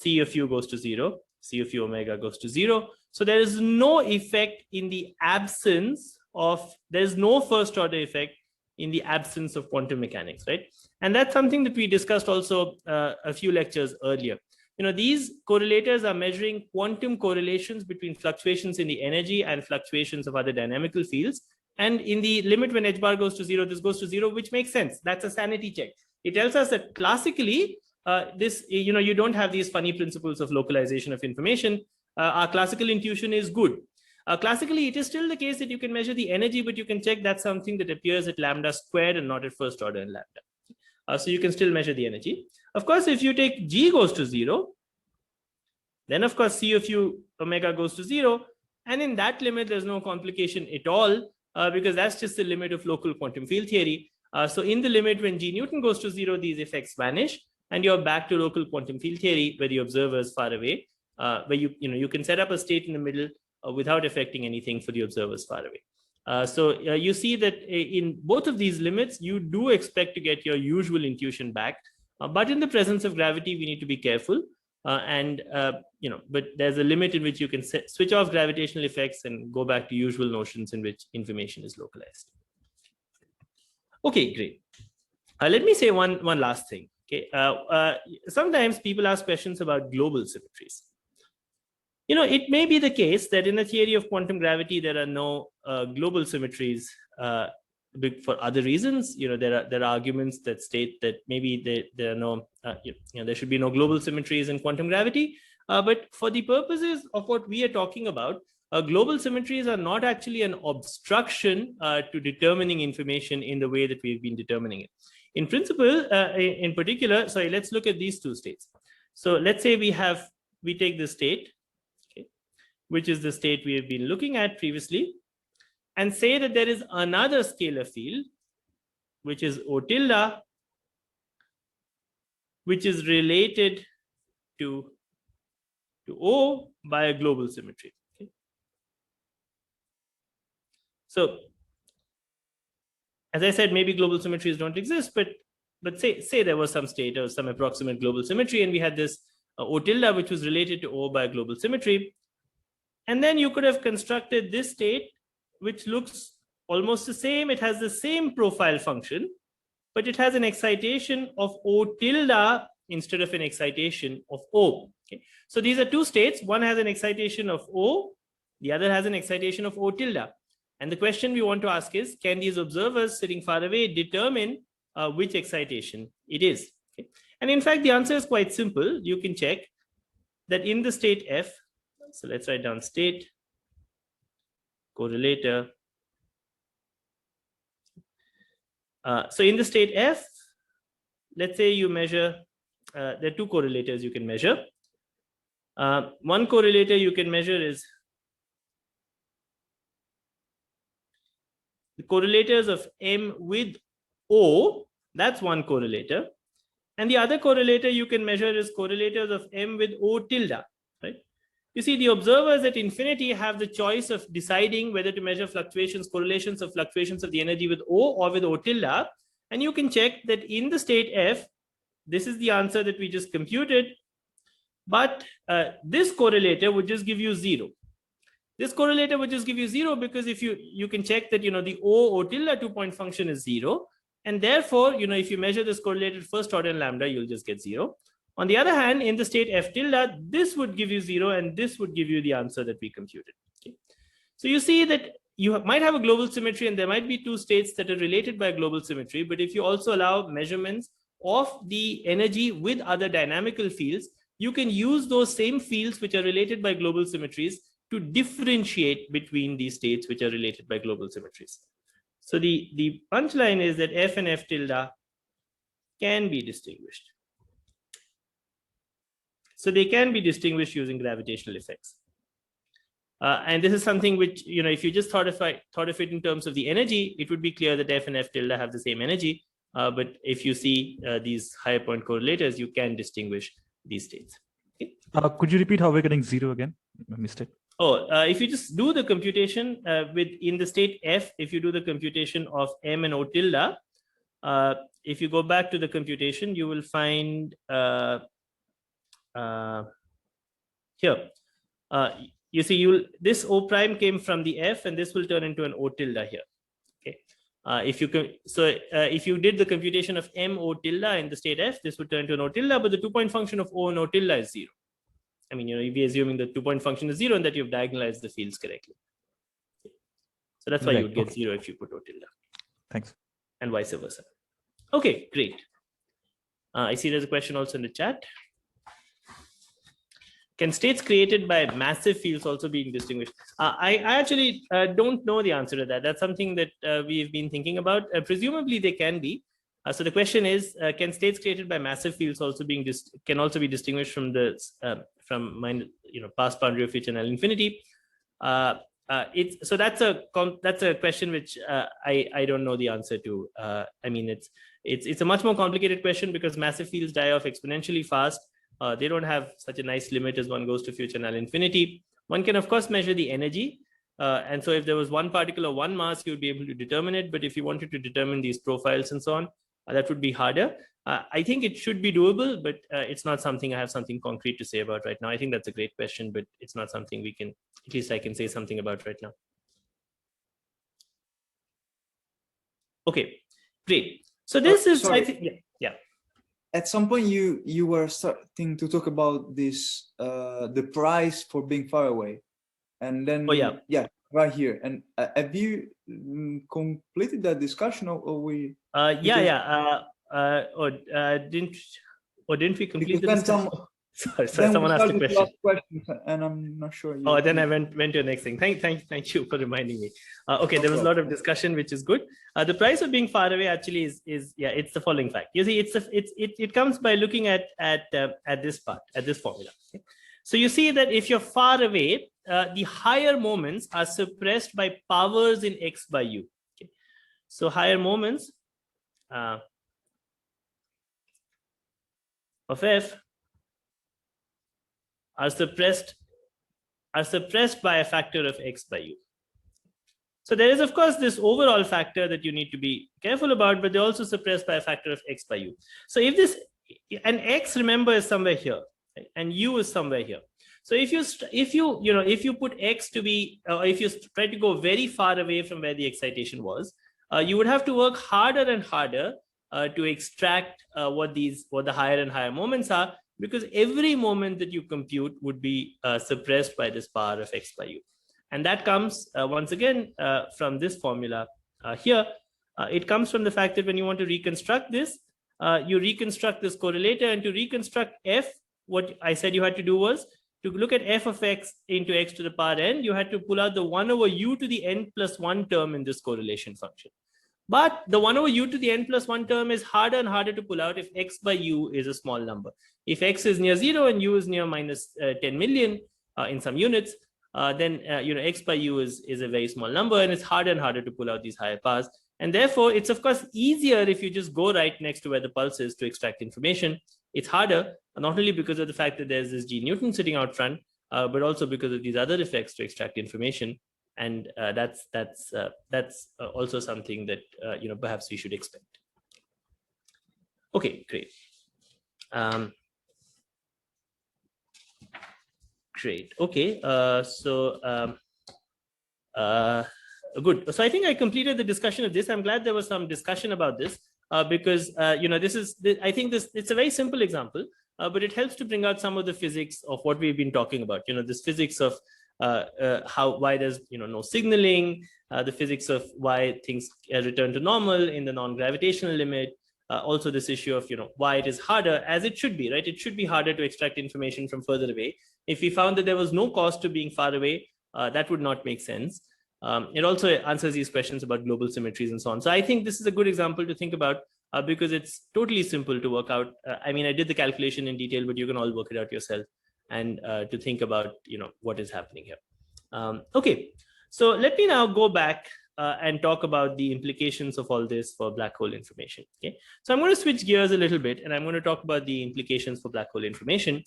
C of u goes to 0. C of u omega goes to 0. So there is no effect in the absence of, there's no first order effect in the absence of quantum mechanics, right? And that's something that we discussed also a few lectures earlier. These correlators are measuring quantum correlations between fluctuations in the energy and fluctuations of other dynamical fields. And in the limit when h bar goes to 0, this goes to 0, which makes sense. That's a sanity check. It tells us that classically, you don't have these funny principles of localization of information. Our classical intuition is good. Classically, it is still the case that you can measure the energy, but you can check that's something that appears at lambda squared and not at first order in lambda. So you can still measure the energy. Of course, if you take g goes to 0, then of course C of u omega goes to 0. And in that limit, there's no complication at all because that's just the limit of local quantum field theory. So in the limit when g Newton goes to 0, these effects vanish and you're back to local quantum field theory where the observer is far away, where you can set up a state in the middle without affecting anything for the observers far away. So you see that in both of these limits, you do expect to get your usual intuition back. But in the presence of gravity, we need to be careful. But there's a limit in which you can switch off gravitational effects and go back to usual notions in which information is localized. Okay, great. Let me say one last thing. Okay, sometimes people ask questions about global symmetries. It may be the case that in the theory of quantum gravity, there are no global symmetries for other reasons. There are arguments that state that maybe there are no, there should be no global symmetries in quantum gravity. But for the purposes of what we are talking about, global symmetries are not actually an obstruction to determining information in the way that we've been determining it. In principle, in particular, sorry, let's look at these two states. So let's say we take the state, which is the state we have been looking at previously, and say that there is another scalar field, which is O tilde, which is related to O by a global symmetry. Okay? So, as I said, maybe global symmetries don't exist, but say there was some state or some approximate global symmetry, and we had this O tilde, which was related to O by a global symmetry. And then you could have constructed this state, which looks almost the same. It has the same profile function, but it has an excitation of O tilde instead of an excitation of O. Okay? So these are two states. One has an excitation of O, The other has an excitation of O tilde. And the question we want to ask is, can these observers sitting far away determine which excitation it is? Okay. And in fact, the answer is quite simple. You can check that in the state F, so let's write down state, correlator. So in the state F, let's say you measure, there are two correlators you can measure. One correlator you can measure is the correlators of M with O, that's one correlator. And the other correlator you can measure is correlators of M with O tilde, right? You see, the observers at infinity have the choice of deciding whether to measure fluctuations, correlations of fluctuations of the energy with O or with O tilde. And you can check that in the state F, this is the answer that we just computed. But this correlator would just give you 0. This correlator would just give you 0 because if you can check that, the O tilde 2-point function is 0. And therefore, if you measure this correlated first order in lambda, you'll just get 0. On the other hand, in the state F tilde, this would give you 0 and this would give you the answer that we computed. Okay. So you see that you might have a global symmetry and there might be two states that are related by a global symmetry. But if you also allow measurements of the energy with other dynamical fields, you can use those same fields which are related by global symmetries to differentiate between these states which are related by global symmetries. So the punchline is that F and F tilde can be distinguished. So they can be distinguished using gravitational effects. And this is something which, if you just thought of it in terms of the energy, it would be clear that F and F tilde have the same energy. But if you see these higher point correlators, you can distinguish these states. Okay. Could you repeat how we're getting 0 again? I missed it. Oh, if you just do the computation in the state F, if you do the computation of M and O tilde, if you go back to the computation, you will find here. You see, this O prime came from the F, and this will turn into an O tilde here. Okay. If you did the computation of M O tilde in the state F, this would turn into an O tilde, but the 2-point function of O and O tilde is 0. I mean, you'd be assuming the 2-point function is 0 and that you've diagonalized the fields correctly. So that's why you would get 0 if you put O tilde. Thanks. And vice versa. Okay, great. I see there's a question also in the chat. Can states created by massive fields also be distinguished? I actually don't know the answer to that. That's something that we've been thinking about. Presumably they can be. So the question is, can states created by massive fields also can also be distinguished from the past boundary of H and L infinity? So that's a question which I don't know the answer to. I mean, it's a much more complicated question because massive fields die off exponentially fast. They don't have such a nice limit as one goes to H and L infinity. One can of course measure the energy. And so if there was one particle or one mass, you would be able to determine it. But if you wanted to determine these profiles and so on, that would be harder. I think it should be doable, but it's not something I have something concrete to say about right now. I think that's a great question, but it's not something we can, at least I can say something about right now. Okay, great. So this is, I think, yeah. At some point, you were starting to talk about this, the price for being far away, and then yeah, right here. And have you completed that discussion, or we? Didn't we complete the discussion? Sorry, someone asked a question. And I'm not sure. Oh, then I went to the next thing. Thank you for reminding me. Okay, there was a lot of discussion, which is good. The price of being far away actually is it's the following fact. You see, it comes by looking at this part, at this formula. Okay? So you see that if you're far away, the higher moments are suppressed by powers in x by u. Okay? So higher moments of f are suppressed by a factor of x by u. So there is, of course, this overall factor that you need to be careful about, but they're also suppressed by a factor of x by u. So if this, and x, remember, is somewhere here, right? And u is somewhere here. So if you put x to be, or if you try to go very far away from where the excitation was, you would have to work harder and harder to extract what the higher and higher moments are, because every moment that you compute would be suppressed by this power of x by u. And that comes once again from this formula here. It comes from the fact that when you want to reconstruct this, you reconstruct this correlator, and to reconstruct f, what I said you had to do was to look at f of x into x to the power n, you had to pull out the 1 over u to the n plus 1 term in this correlation function. But the 1 over u to the n plus 1 term is harder and harder to pull out if x by u is a small number. If x is near 0 and u is near minus 10 million in some units, then x by u is a very small number, and it's harder and harder to pull out these higher powers. And therefore, it's of course easier if you just go right next to where the pulse is to extract information. It's harder, not only because of the fact that there's this G Newton sitting out front, but also because of these other effects to extract information. And that's also something that perhaps we should expect. Okay, great. Great. Okay. Good. So I think I completed the discussion of this. I'm glad there was some discussion about this because I think it's a very simple example, but it helps to bring out some of the physics of what we've been talking about. This physics of why there's no signaling, the physics of why things return to normal in the non-gravitational limit. Also this issue of why it is harder, as it should be, right? It should be harder to extract information from further away. If we found that there was no cost to being far away, that would not make sense. It also answers these questions about global symmetries and so on. So I think this is a good example to think about because it's totally simple to work out. I mean, I did the calculation in detail, but you can all work it out yourself and to think about what is happening here. Okay, so let me now go back and talk about the implications of all this for black hole information. Okay, so I'm going to switch gears a little bit, and I'm going to talk about the implications for black hole information.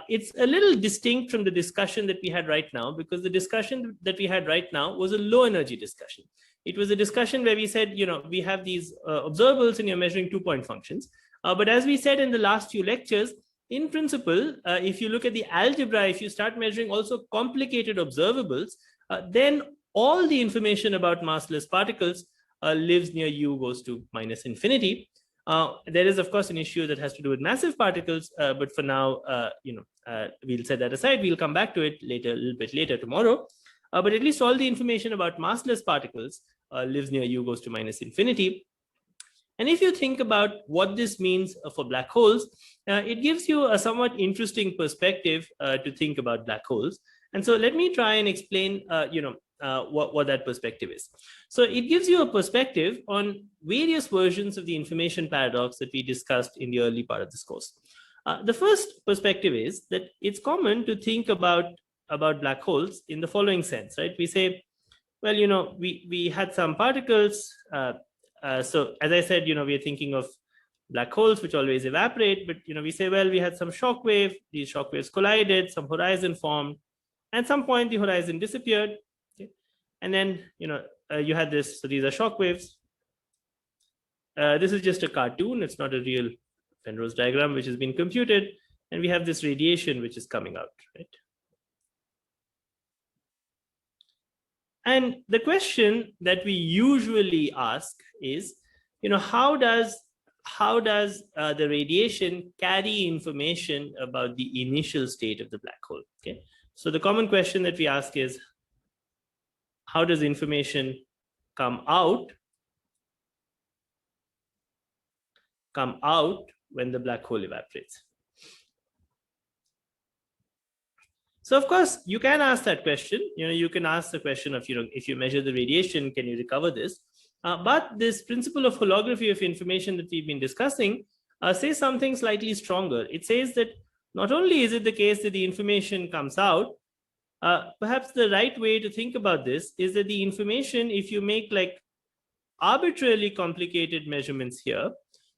It's a little distinct from the discussion that we had right now, because the discussion that we had right now was a low energy discussion. It was a discussion where we said, we have these observables and you're measuring 2-point functions. But as we said in the last few lectures, in principle, if you look at the algebra, if you start measuring also complicated observables, then all the information about massless particles lives near u goes to minus infinity. There is, of course, an issue that has to do with massive particles, but for now, we'll set that aside. We'll come back to it later, a little bit later tomorrow. But at least all the information about massless particles lives near u goes to minus infinity. And if you think about what this means for black holes, it gives you a somewhat interesting perspective to think about black holes. And so let me try and explain, what that perspective is. So it gives you a perspective on various versions of the information paradox that we discussed in the early part of this course. The first perspective is that it's common to think about black holes in the following sense, right? We say, well, we had some particles. So as I said, we're thinking of black holes which always evaporate, but we say, well, we had some shock wave, these shock waves collided, some horizon formed, at some point the horizon disappeared, okay? And then you had this, so these are shock waves. This is just a cartoon, it's not a real Penrose diagram which has been computed, and we have this radiation which is coming out, right? And the question that we usually ask is, how does the radiation carry information about the initial state of the black hole? Okay, so the common question that we ask is, how does information come out when the black hole evaporates? So of course, you can ask that question. You can ask the question of, if you measure the radiation, can you recover this? But this principle of holography of information that we've been discussing says something slightly stronger. It says that not only is it the case that the information comes out, perhaps the right way to think about this is that the information, if you make like arbitrarily complicated measurements here,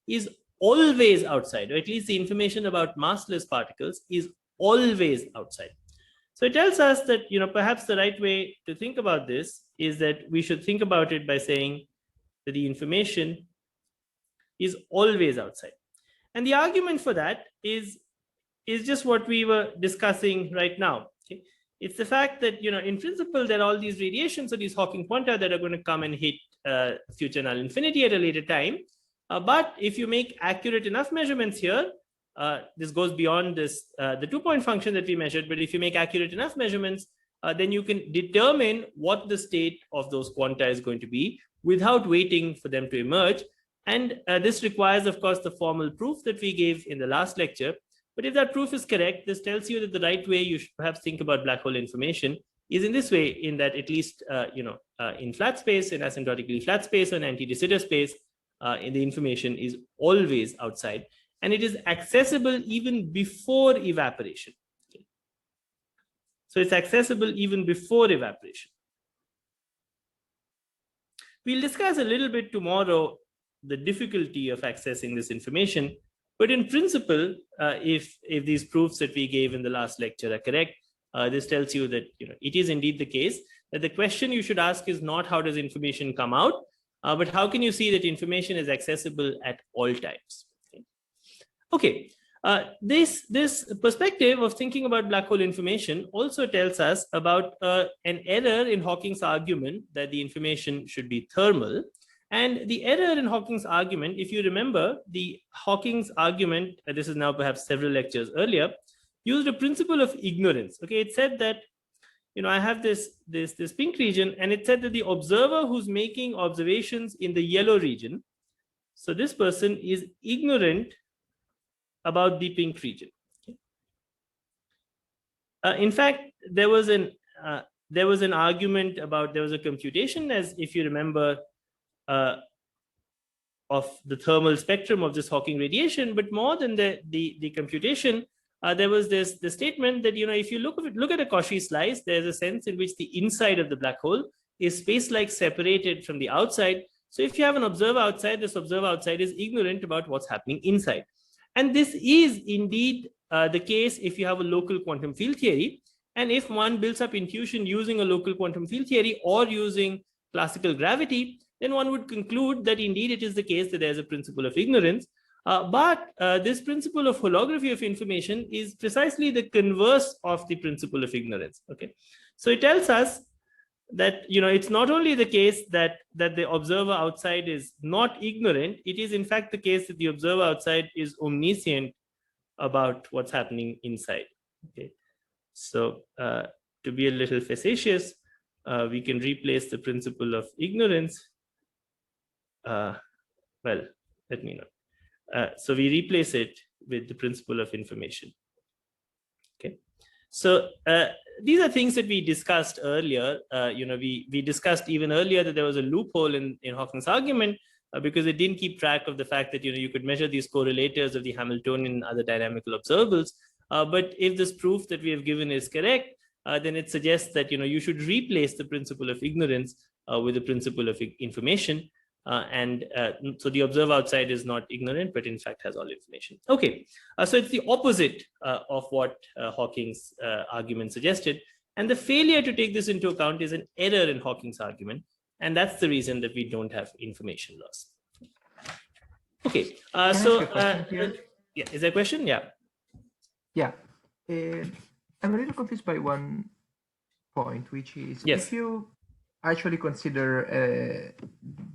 is always outside, or at least the information about massless particles is always outside. So it tells us that, perhaps the right way to think about this is that we should think about it by saying that the information is always outside. And the argument for that is just what we were discussing right now. Okay? It's the fact that, in principle, there are all these radiations or these Hawking quanta that are going to come and hit future null infinity at a later time. But if you make accurate enough measurements here, this goes beyond this, the 2-point function that we measured, but if you make accurate enough measurements, then you can determine what the state of those quanta is going to be without waiting for them to emerge. And this requires, of course, the formal proof that we gave in the last lecture. But if that proof is correct, this tells you that the right way you should perhaps think about black hole information is in this way, in that at least, in flat space, in asymptotically flat space, or an anti-de Sitter space, in the information is always outside. And it is accessible even before evaporation. Okay. So it's accessible even before evaporation. We'll discuss a little bit tomorrow the difficulty of accessing this information. But in principle, if these proofs that we gave in the last lecture are correct, this tells you that it is indeed the case that the question you should ask is not how does information come out, but how can you see that information is accessible at all times. Okay. This perspective of thinking about black hole information also tells us about an error in Hawking's argument that the information should be thermal. And the error in Hawking's argument, if you remember, the Hawking's argument, this is now perhaps several lectures earlier, used a principle of ignorance. Okay, it said that, I have this pink region, and it said that the observer who's making observations in the yellow region, so this person is ignorant about the pink region. In fact, there was an argument about, there was a computation, as if you remember, of the thermal spectrum of this Hawking radiation. But more than the computation, there was the statement that if you look at a Cauchy slice, there's a sense in which the inside of the black hole is space-like separated from the outside. So if you have an observer outside, this observer outside is ignorant about what's happening inside. And this is indeed the case if you have a local quantum field theory. And if one builds up intuition using a local quantum field theory or using classical gravity, then one would conclude that indeed it is the case that there's a principle of ignorance. But this principle of holography of information is precisely the converse of the principle of ignorance. Okay, so it tells us that it's not only the case that the observer outside is not ignorant, it is in fact the case that the observer outside is omniscient about what's happening inside. Okay, so to be a little facetious, we can replace the principle of ignorance. Well, let me know. So we replace it with the principle of information. Okay, so these are things that we discussed earlier. We discussed even earlier that there was a loophole in Hawking's argument because it didn't keep track of the fact that you could measure these correlators of the Hamiltonian and other dynamical observables. But if this proof that we have given is correct, then it suggests that you should replace the principle of ignorance with the principle of information. So the observer outside is not ignorant, but in fact has all information. Okay, so it's the opposite of what Hawking's argument suggested. And the failure to take this into account is an error in Hawking's argument. And that's the reason that we don't have information loss. Okay, yeah, is there a question? Yeah. Yeah, I'm a little confused by one point, which is yes. If you actually consider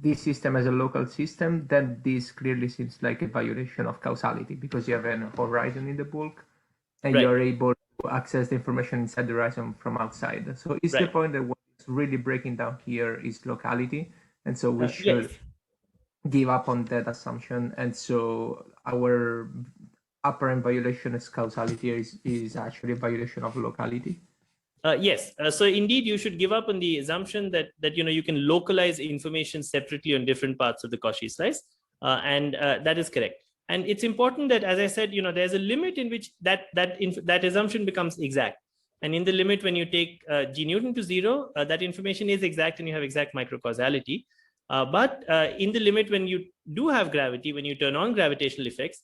this system as a local system, then this clearly seems like a violation of causality because you have an horizon in the bulk and right. You're able to access the information inside the horizon from outside. So is right. the point that what's really breaking down here is locality, and so we should yes. give up on that assumption, and so our apparent violation of causality is actually a violation of locality? Yes. So indeed, you should give up on the assumption that you can localize information separately on different parts of the Cauchy slice, and that is correct. And it's important that, as I said, there's a limit in which that assumption becomes exact. And in the limit, when you take G Newton to 0, that information is exact, and you have exact microcausality. But in the limit, when you do have gravity, when you turn on gravitational effects,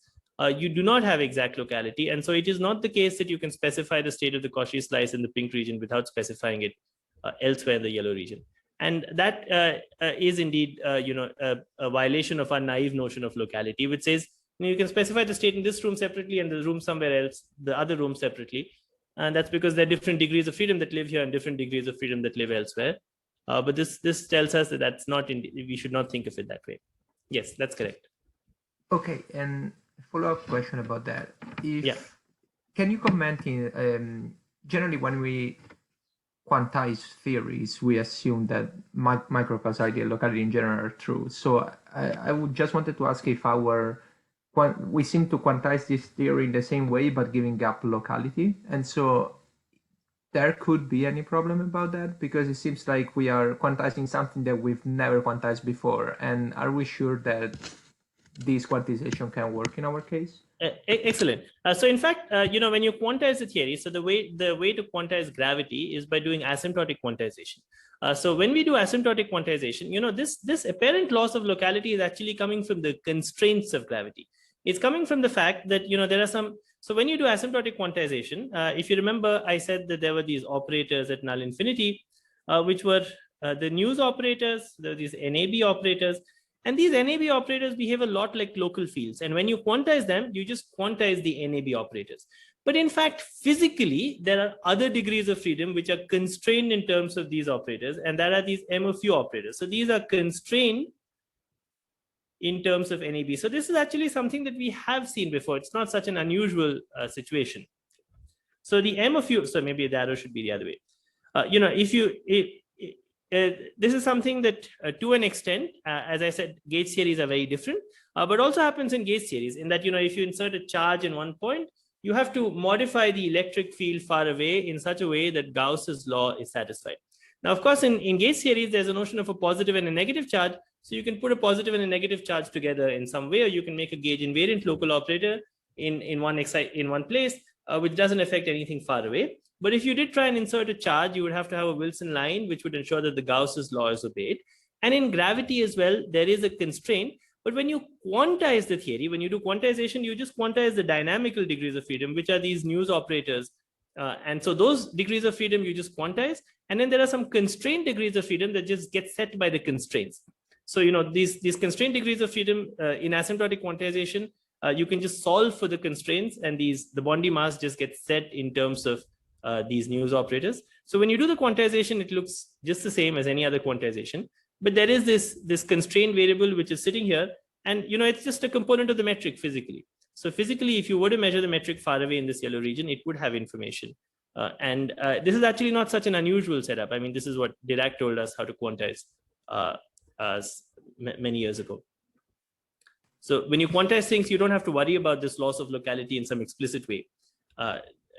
you do not have exact locality. And so it is not the case that you can specify the state of the Cauchy slice in the pink region without specifying it elsewhere in the yellow region. And that is indeed a violation of our naive notion of locality, which says you can specify the state in this room separately and the room somewhere else, the other room separately. And that's because there are different degrees of freedom that live here and different degrees of freedom that live elsewhere. But this tells us that that's not, we should not think of it that way. Yes, that's correct. Okay, and follow-up question about that. Can you comment in generally when we quantized theories, we assume that microcausality and locality in general are true. So I would just wanted to ask if we seem to quantize this theory in the same way, but giving up locality. And so there could be any problem about that, because it seems like we are quantizing something that we've never quantized before. And are we sure that this quantization can work in our case? Excellent. So in fact, when you quantize the theory, so the way to quantize gravity is by doing asymptotic quantization. So when we do asymptotic quantization, this apparent loss of locality is actually coming from the constraints of gravity. It's coming from the fact that, there are some, so when you do asymptotic quantization, if you remember, I said that there were these operators at null infinity, which were the news operators, there were these NAB operators, and these NAB operators behave a lot like local fields. And when you quantize them, you just quantize the NAB operators. But in fact, physically, there are other degrees of freedom which are constrained in terms of these operators, and there are these M of U operators. So these are constrained in terms of NAB. So this is actually something that we have seen before. It's not such an unusual situation. So the M of U, so maybe the arrow should be the other way. This is something that to an extent, as I said, gauge theories are very different, but also happens in gauge theories in that, if you insert a charge in one point, you have to modify the electric field far away in such a way that Gauss's law is satisfied. Now, of course, in gauge theories, there's a notion of a positive and a negative charge. So you can put a positive and a negative charge together in some way, or you can make a gauge invariant local operator in one place, which doesn't affect anything far away. But if you did try and insert a charge, you would have to have a Wilson line, which would ensure that the Gauss's law is obeyed. And in gravity as well, there is a constraint. But when you quantize the theory, when you do quantization, you just quantize the dynamical degrees of freedom, which are these news operators. And so those degrees of freedom you just quantize. And then there are some constrained degrees of freedom that just get set by the constraints. So, these constrained degrees of freedom in asymptotic quantization, you can just solve for the constraints, and the Bondi mass just gets set in terms of these news operators. So when you do the quantization, it looks just the same as any other quantization, but there is this constraint variable which is sitting here, and it's just a component of the metric physically. So physically, if you were to measure the metric far away in this yellow region, it would have information. And this is actually not such an unusual setup. I mean, this is what Dirac told us how to quantize many years ago. So when you quantize things, you don't have to worry about this loss of locality in some explicit way.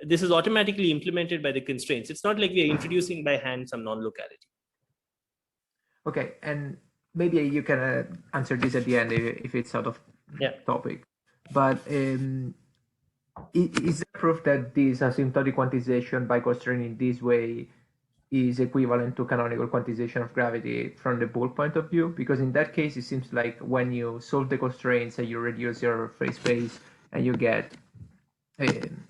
This is automatically implemented by the constraints. It's not like we are introducing by hand some non-locality. Okay, and maybe you can answer this at the end if it's out of topic. But is there proof that this asymptotic quantization by constraining this way is equivalent to canonical quantization of gravity from the bulk point of view? Because in that case, it seems like when you solve the constraints and you reduce your free space and you get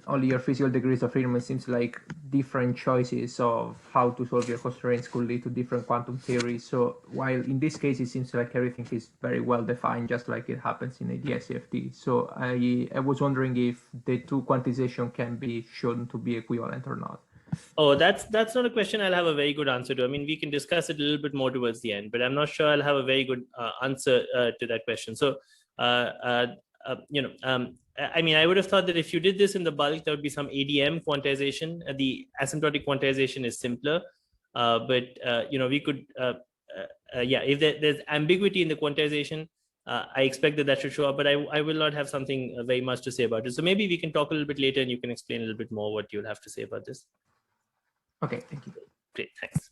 only your physical degrees of freedom, it seems like different choices of how to solve your constraints could lead to different quantum theories. So while in this case, it seems like everything is very well defined, just like it happens in ADS-CFT. So I was wondering if the two quantization can be shown to be equivalent or not. Oh, that's not a question I'll have a very good answer to. I mean, we can discuss it a little bit more towards the end, but I'm not sure I'll have a very good answer to that question. So, I mean, I would have thought that if you did this in the bulk, there would be some ADM quantization. The asymptotic quantization is simpler, but we could, if there's ambiguity in the quantization, I expect that should show up, but I will not have something very much to say about it. So maybe we can talk a little bit later and you can explain a little bit more what you'll have to say about this. Okay, thank you. Great, thanks.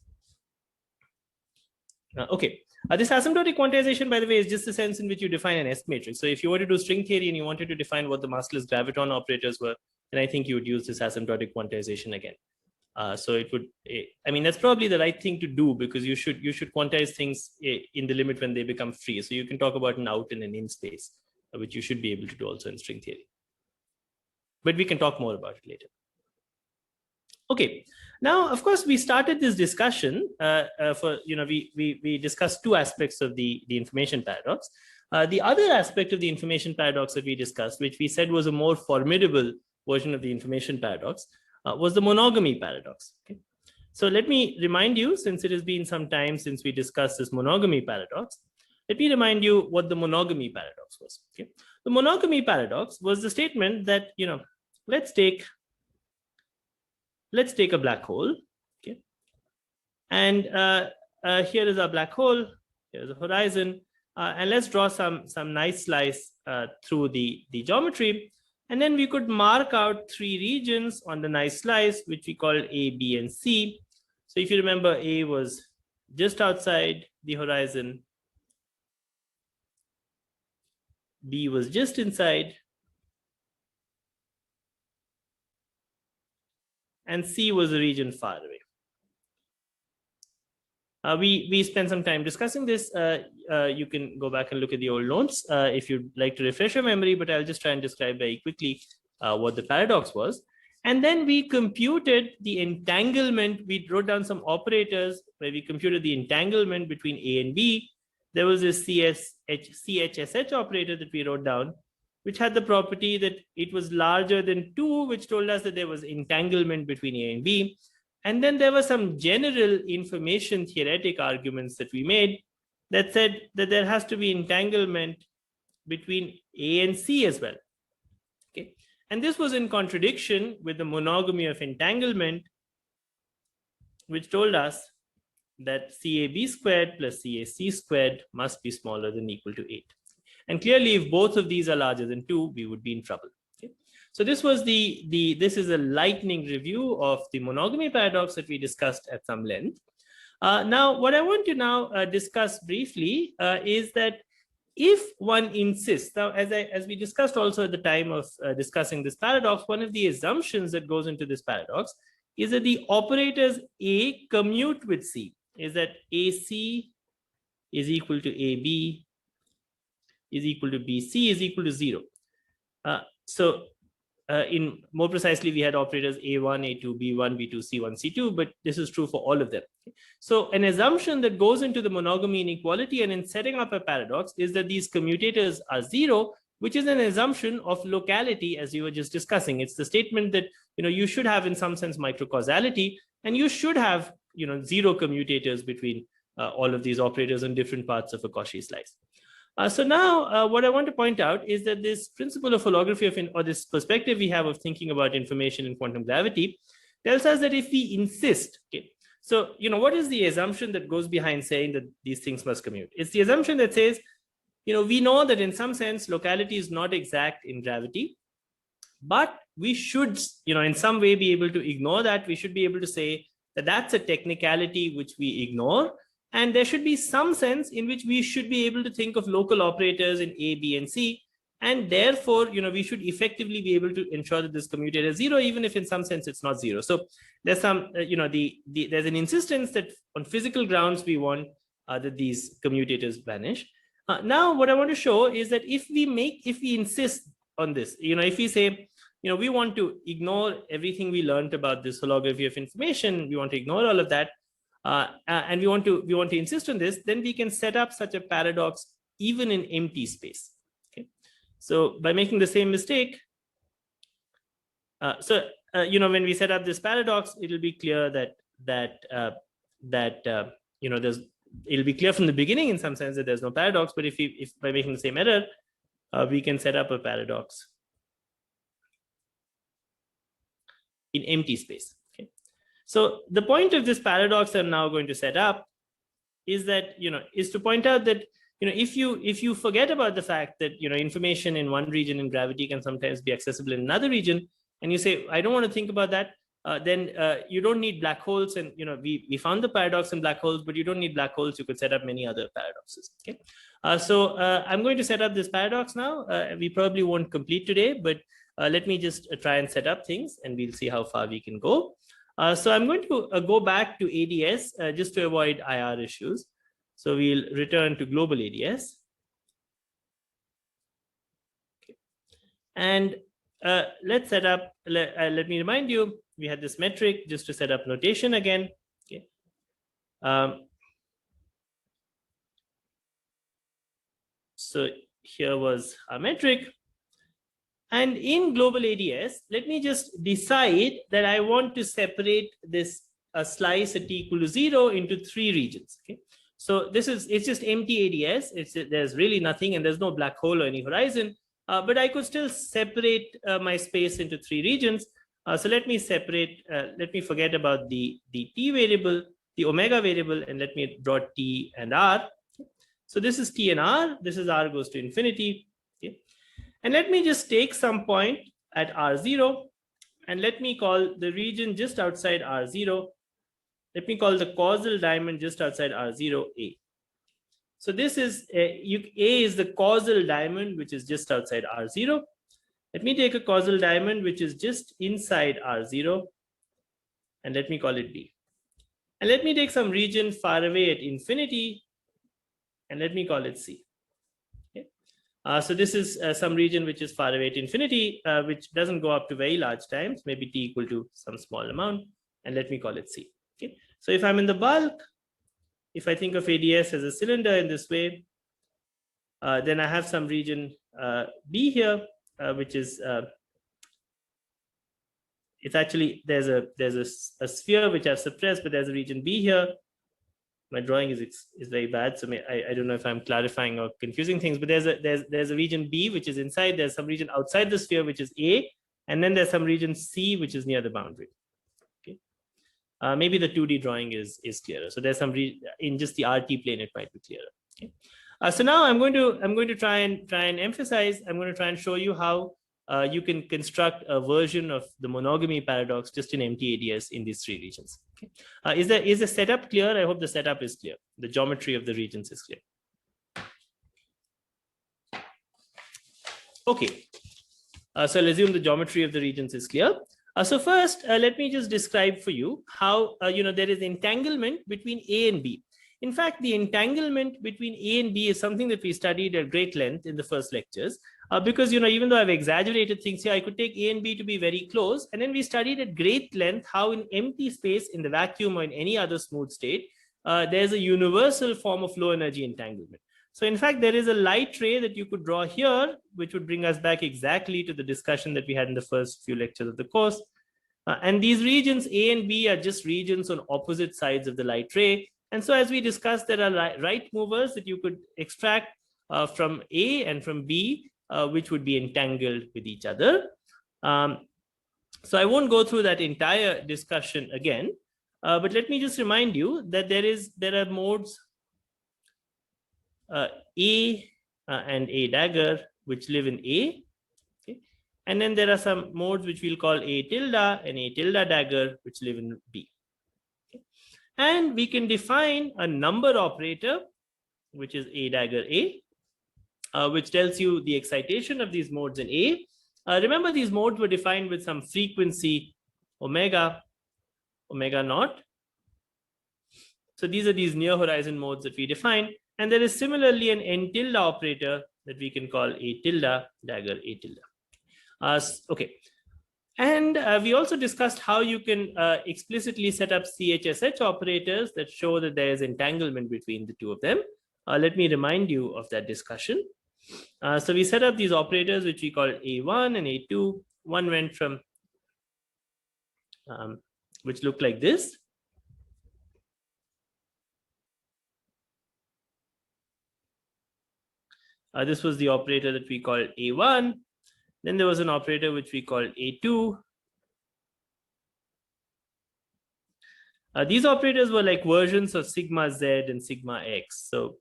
Okay, this asymptotic quantization, by the way, is just the sense in which you define an S matrix. So if you were to do string theory and you wanted to define what the massless graviton operators were, then I think you would use this asymptotic quantization again. So it would, I mean, that's probably the right thing to do, because you should quantize things in the limit when they become free. So you can talk about an out and an in space, which you should be able to do also in string theory. But we can talk more about it later. Okay, now, of course, we started this discussion we discussed two aspects of the information paradox. The other aspect of the information paradox that we discussed, which we said was a more formidable version of the information paradox, was the monogamy paradox. Okay? So let me remind you, since it has been some time since we discussed this monogamy paradox, let me remind you what the monogamy paradox was. Okay? The monogamy paradox was the statement that, let's take a black hole. Okay? And here is our black hole. Here's a horizon. And let's draw some nice slice through the geometry. And then we could mark out 3 regions on the nice slice, which we call A, B, and C. So if you remember, A was just outside the horizon. B was just inside. And C was a region far away. We spent some time discussing this. You can go back and look at the old notes if you'd like to refresh your memory, but I'll just try and describe very quickly what the paradox was. And then we computed the entanglement. We wrote down some operators where we computed the entanglement between A and B. There was a CHSH operator that we wrote down, which had the property that it was larger than 2, which told us that there was entanglement between A and B. And then there were some general information theoretic arguments that we made that said that there has to be entanglement between A and C as well. Okay. And this was in contradiction with the monogamy of entanglement, which told us that CAB squared plus CAC squared must be smaller than or equal to 8. And clearly, if both of these are larger than 2, we would be in trouble. Okay. So this was this is a lightning review of the monogamy paradox that we discussed at some length. Now, what I want to now discuss briefly is that if one insists, now as we discussed also at the time of discussing this paradox, one of the assumptions that goes into this paradox is that the operators A commute with C, is that AC is equal to AB is equal to BC is equal to 0. In more precisely, we had operators A1, A2, B1, B2, C1, C2, but this is true for all of them. So an assumption that goes into the monogamy inequality and in setting up a paradox is that these commutators are 0, which is an assumption of locality, as you were just discussing. It's the statement that you should have in some sense microcausality, and you should have 0 commutators between all of these operators on different parts of a Cauchy slice. So now what I want to point out is that this principle of holography or this perspective we have of thinking about information in quantum gravity tells us that if we insist, okay, so what is the assumption that goes behind saying that these things must commute? It's the assumption that says, we know that in some sense locality is not exact in gravity, but we should, in some way be able to ignore that. We should be able to say that that's a technicality which we ignore. And there should be some sense in which we should be able to think of local operators in A, B, and C. And therefore, we should effectively be able to ensure that this commutator is 0, even if in some sense it's not 0. So there's some, there's an insistence that on physical grounds, we want that these commutators vanish. Now, what I want to show is that if we insist on this, if we say, we want to ignore everything we learned about this holography of information, we want to ignore all of that, and we want to insist on this, then we can set up such a paradox even in empty space. Okay, so by making the same mistake, when we set up this paradox, it'll be clear that it'll be clear from the beginning in some sense that there's no paradox. But if by making the same error, we can set up a paradox in empty space. So the point of this paradox I'm now going to set up is that, is to point out that, if you forget about the fact that, information in one region in gravity can sometimes be accessible in another region, and you say, I don't want to think about that, then you don't need black holes. And, we found the paradox in black holes, but you don't need black holes. You could set up many other paradoxes. Okay. So I'm going to set up this paradox now. We probably won't complete today, but let me just try and set up things and we'll see how far we can go. So I'm going to go back to ADS just to avoid IR issues. So we'll return to global ADS. Okay. And let's set up, let me remind you, we had this metric just to set up notation again. Okay. So here was our metric. And in global ADS, let me just decide that I want to separate this slice at t equal to 0 into 3 regions. Okay, so it's just empty ADS. There's really nothing, and there's no black hole or any horizon. But I could still separate my space into 3 regions. So let me separate. Let me forget about the t variable, the omega variable, and let me draw t and r. So this is t and r, this is r goes to infinity. Okay. And let me just take some point at r0, and let me call the region just outside r0. Let me call the causal diamond just outside r0 A. So this is A is the causal diamond, which is just outside r0. Let me take a causal diamond which is just inside r0, and let me call it B. And let me take some region far away at infinity, and let me call it C. Okay. So this is some region which is far away at infinity, which doesn't go up to very large times, maybe t equal to some small amount, and let me call it C. Okay. So if I'm in the bulk, if I think of ADS as a cylinder in this way, then I have some region B here, which is it's actually there's a sphere which I've suppressed, but there's a region B here. My drawing is very bad, so I don't know if I'm clarifying or confusing things. But there's a region B which is inside. There's some region outside the sphere which is A, and then there's some region C which is near the boundary. Okay, maybe the 2D drawing is clearer. So there's some in just the RT plane it might be clearer. Okay. So now I'm going to try and emphasize. I'm going to try and show you how you can construct a version of the monogamy paradox just in empty ADS in these three regions. Okay. Is the setup clear? I hope the setup is clear. The geometry of the regions is clear. Okay. So I'll assume the geometry of the regions is clear. So first, let me just describe for you how there is entanglement between A and B. In fact, the entanglement between A and B is something that we studied at great length in the first lectures, because even though I've exaggerated things here, I could take A and B to be very close, and then we studied at great length how in empty space, in the vacuum or in any other smooth state, there's a universal form of low energy entanglement. So in fact, there is a light ray that you could draw here, which would bring us back exactly to the discussion that we had in the first few lectures of the course. And these regions A and B are just regions on opposite sides of the light ray. And so as we discussed, there are right movers that you could extract from A and from B, which would be entangled with each other. So I won't go through that entire discussion again, but let me just remind you that there are modes A and A dagger, which live in A. Okay? And then there are some modes which we'll call A tilde and A tilde dagger, which live in B. And we can define a number operator, which is A dagger A, which tells you the excitation of these modes in A. Remember, these modes were defined with some frequency omega naught. So these are these near horizon modes that we define. And there is similarly an N tilde operator that we can call A tilde dagger A tilde. Okay. And we also discussed how you can explicitly set up CHSH operators that show that there is entanglement between the two of them. Let me remind you of that discussion. So we set up these operators, which we call A1 and A2. One went from, which looked like this. This was the operator that we called A1. Then there was an operator which we called A2. These operators were like versions of sigma z and sigma x. So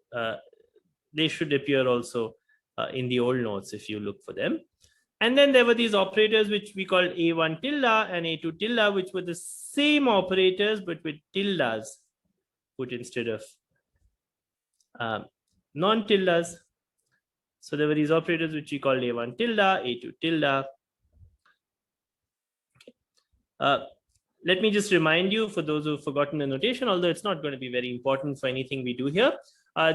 they should appear also in the old notes if you look for them. And then there were these operators which we called A1 tilde and A2 tilde, which were the same operators but with tildes put instead of non-tildes. So there were these operators which we called A1 tilde, A2 tilde. Let me just remind you, for those who've forgotten the notation, although it's not going to be very important for anything we do here,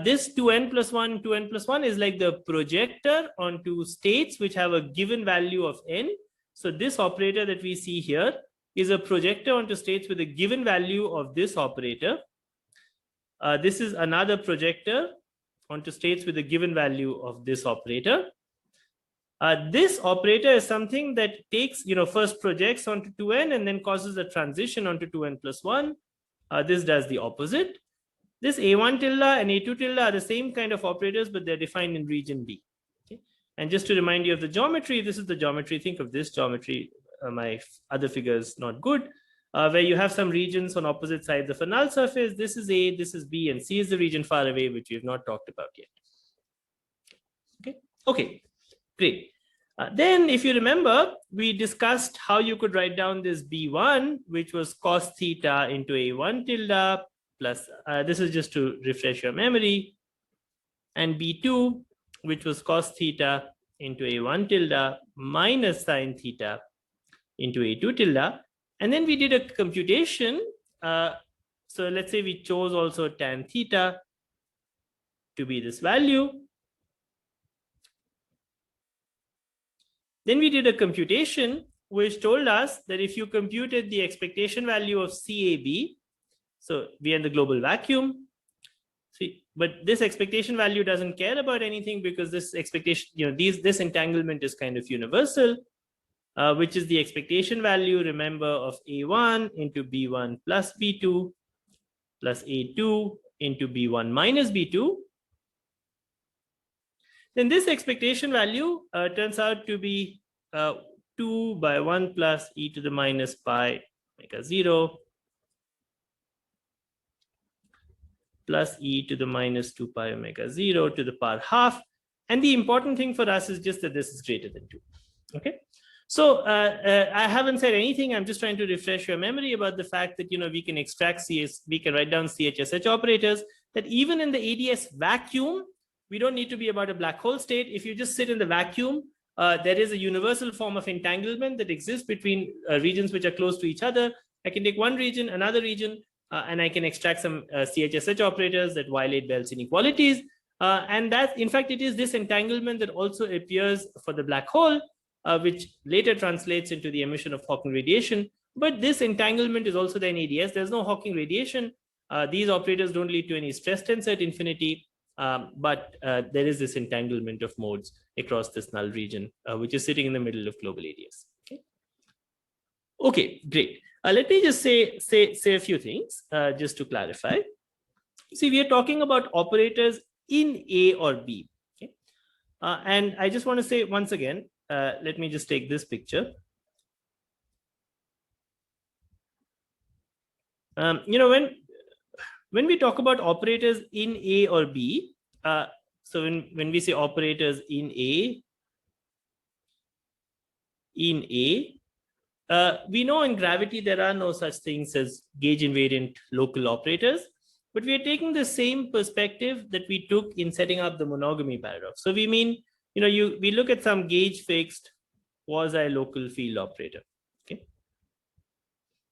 this 2n plus 1 is like the projector onto states which have a given value of n. So this operator that we see here is a projector onto states with a given value of this operator. This is another projector onto states with a given value of this operator. This operator is something that takes, first projects onto 2n and then causes a transition onto 2n plus 1. This does the opposite. This A1 tilde and A2 tilde are the same kind of operators, but they're defined in region B. Okay? And just to remind you of the geometry, this is the geometry. Think of this geometry. My other figure is not good. where you have some regions on opposite sides of a null surface. This is A, this is B, and C is the region far away, which we have not talked about yet. Okay, great. Then if you remember, we discussed how you could write down this B1, which was cos theta into A1 tilde plus, this is just to refresh your memory, and B2, which was cos theta into A1 tilde minus sine theta into A2 tilde. And then we did a computation. So let's say we chose also tan theta to be this value. Then we did a computation which told us that if you computed the expectation value of CAB, so we are in the global vacuum, see, but this expectation value doesn't care about anything because this expectation, this entanglement is kind of universal, which is the expectation value, remember, of A1 into B1 plus B2 plus A2 into B1 minus B2. Then this expectation value turns out to be 2 by 1 plus e to the minus pi omega 0 plus e to the minus 2 pi omega 0 to the power half. And the important thing for us is just that this is greater than 2. Okay. So I haven't said anything. I'm just trying to refresh your memory about the fact that, we can extract we can write down CHSH operators, that even in the ADS vacuum, we don't need to be about a black hole state. If you just sit in the vacuum, there is a universal form of entanglement that exists between regions which are close to each other. I can take one region, another region, and I can extract some CHSH operators that violate Bell's inequalities. And that, in fact, it is this entanglement that also appears for the black hole, which later translates into the emission of Hawking radiation. But this entanglement is also there in ADS. There's no Hawking radiation. These operators don't lead to any stress tensor at infinity. But there is this entanglement of modes across this null region, which is sitting in the middle of global ADS. Okay, great. Let me just say a few things just to clarify. See, we are talking about operators in A or B. Okay? And I just want to say once again, let me just take this picture. When we talk about operators in A or B, so when we say operators in A, we know in gravity there are no such things as gauge invariant local operators, but we are taking the same perspective that we took in setting up the monogamy paradox. So we mean, we look at some gauge fixed quasi-local field operator.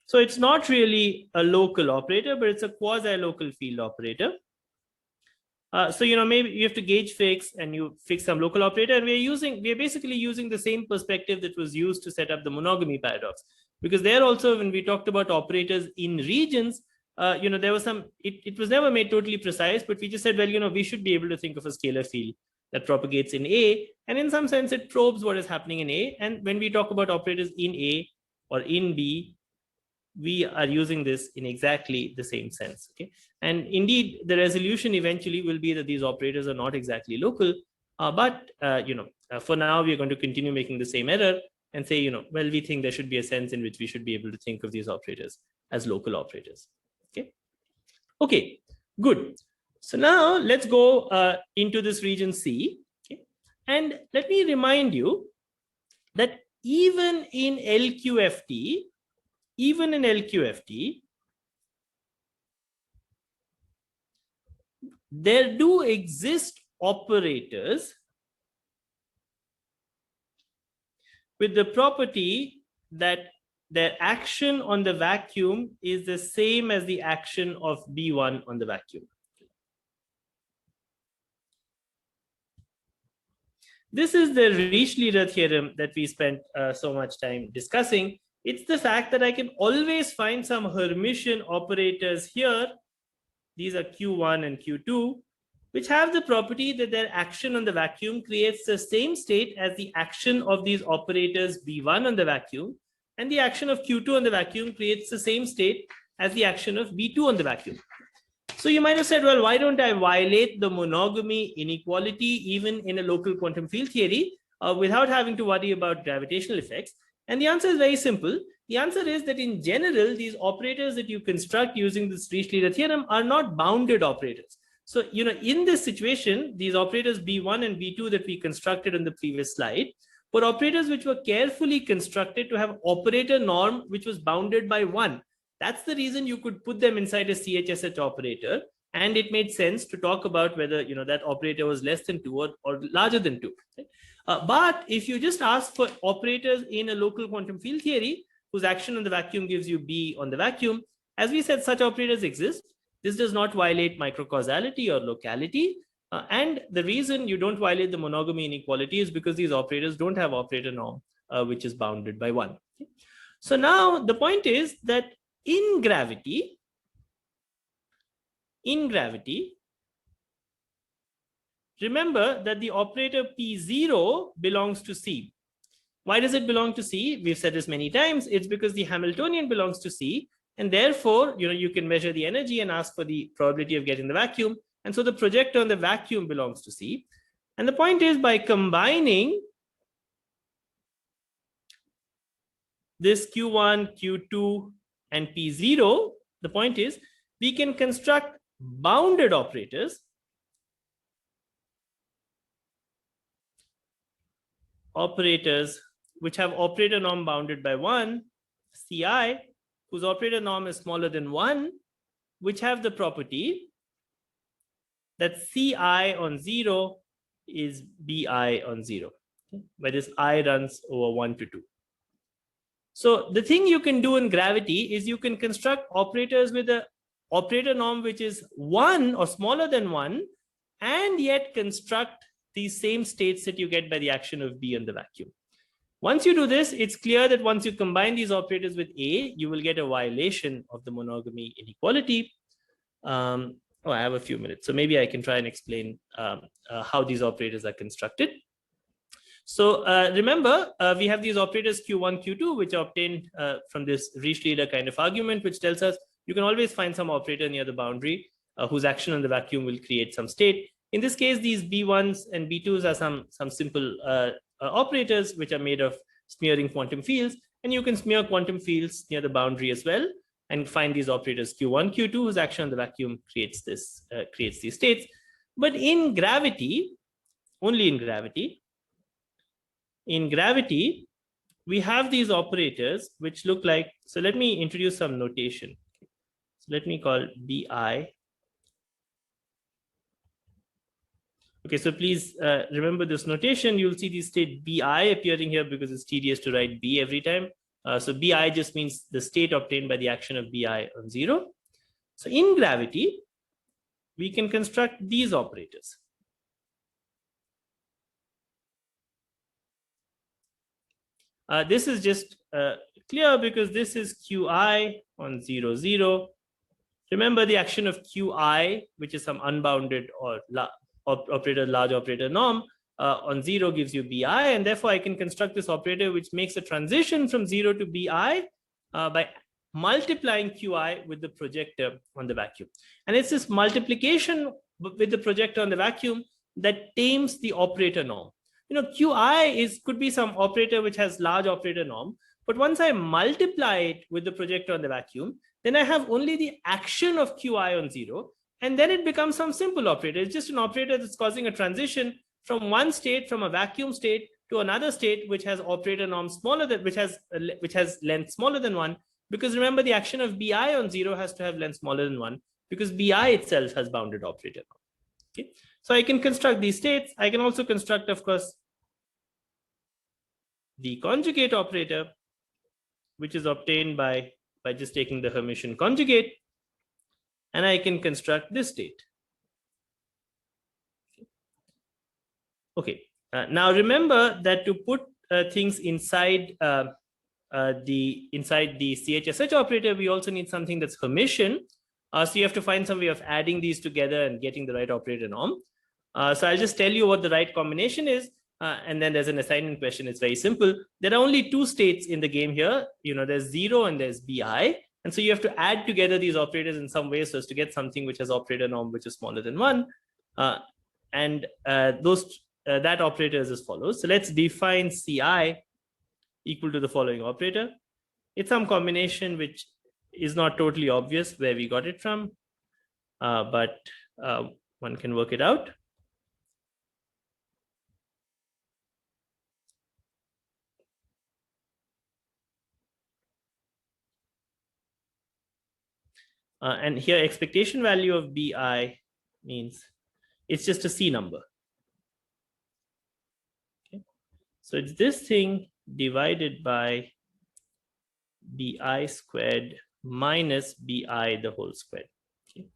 So it's not really a local operator, but it's a quasi-local field operator. So, maybe you have to gauge fix and you fix some local operator. And we are basically using the same perspective that was used to set up the monogamy paradox. Because there also, when we talked about operators in regions, there was some, it was never made totally precise, but we just said, well, we should be able to think of a scalar field that propagates in A. And in some sense, it probes what is happening in A. And when we talk about operators in A or in B, we are using this in exactly the same sense. Okay, and indeed the resolution eventually will be that these operators are not exactly local, but for now we are going to continue making the same error and say, well, we think there should be a sense in which we should be able to think of these operators as local operators. Okay, good. So now let's go into this region C. Okay? And let me remind you that even in LQFT, there do exist operators with the property that their action on the vacuum is the same as the action of B1 on the vacuum. This is the Riche-Leader theorem that we spent so much time discussing. It's the fact that I can always find some Hermitian operators here. These are Q1 and Q2, which have the property that their action on the vacuum creates the same state as the action of these operators B1 on the vacuum, and the action of Q2 on the vacuum creates the same state as the action of B2 on the vacuum. So you might have said, well, why don't I violate the monogamy inequality even in a local quantum field theory without having to worry about gravitational effects? And the answer is very simple. The answer is that in general, these operators that you construct using this Riech-Leader theorem are not bounded operators. So, in this situation, these operators B1 and B2 that we constructed in the previous slide were operators which were carefully constructed to have operator norm which was bounded by 1. That's the reason you could put them inside a CHSH operator, and it made sense to talk about whether that operator was less than 2 or larger than 2. But if you just ask for operators in a local quantum field theory whose action on the vacuum gives you B on the vacuum, as we said, such operators exist. This does not violate microcausality or locality. And the reason you don't violate the monogamy inequality is because these operators don't have operator norm, which is bounded by 1. So now the point is that in gravity, remember that the operator P0 belongs to C. Why does it belong to C? We've said this many times. It's because the Hamiltonian belongs to C, and therefore, you can measure the energy and ask for the probability of getting the vacuum. And so the projector on the vacuum belongs to C. And the point is, by combining this Q1, Q2, and P0, the point is, we can construct bounded operators which have operator norm bounded by 1, Ci, whose operator norm is smaller than 1, which have the property that Ci on 0 is Bi on 0, where this I runs over 1 to 2. So the thing you can do in gravity is you can construct operators with an operator norm which is 1 or smaller than 1, and yet construct these same states that you get by the action of B in the vacuum. Once you do this, it's clear that once you combine these operators with A, you will get a violation of the monogamy inequality. I have a few minutes, so maybe I can try and explain how these operators are constructed. So remember, we have these operators Q1, Q2, which are obtained from this Riech-Leader kind of argument, which tells us you can always find some operator near the boundary whose action on the vacuum will create some state. In this case, these B1s and B2s are some simple operators which are made of smearing quantum fields, and you can smear quantum fields near the boundary as well and find these operators Q1, Q2, whose action on the vacuum creates these states. But in gravity, only in gravity, we have these operators which look like, so let me introduce some notation. So let me call Bi. Okay, so please remember this notation. You'll see the state Bi appearing here because it's tedious to write B every time. So Bi just means the state obtained by the action of Bi on 0. So in gravity, we can construct these operators. This is just clear because this is Qi on 0, 0. Remember the action of Qi, which is some unbounded or large operator norm, on 0 gives you Bi, and therefore I can construct this operator which makes a transition from 0 to Bi by multiplying Qi with the projector on the vacuum. And it's this multiplication with the projector on the vacuum that tames the operator norm. Qi could be some operator which has large operator norm, but once I multiply it with the projector on the vacuum, then I have only the action of Qi on 0, and then it becomes some simple operator. It's just an operator that's causing a transition from one state, from a vacuum state to another state which has operator norm smaller than, which has length smaller than 1, because remember the action of Bi on 0 has to have length smaller than 1 because Bi itself has bounded operator norm. Okay, so I can construct these states. I can also construct, of course, the conjugate operator, which is obtained by just taking the Hermitian conjugate, and I can construct this state. Okay, now remember that to put things inside the CHSH operator, we also need something that's Hermitian. So you have to find some way of adding these together and getting the right operator norm. So I'll just tell you what the right combination is. And then there's an assignment question. It's very simple. There are only two states in the game here. There's 0 and there's Bi. And so you have to add together these operators in some way so as to get something which has operator norm which is smaller than 1. That operator is as follows. So let's define Ci equal to the following operator. It's some combination which is not totally obvious where we got it from, but one can work it out. And here expectation value of BI means it's just a C number. Okay. So it's this thing divided by BI squared minus BI the whole squared. Okay.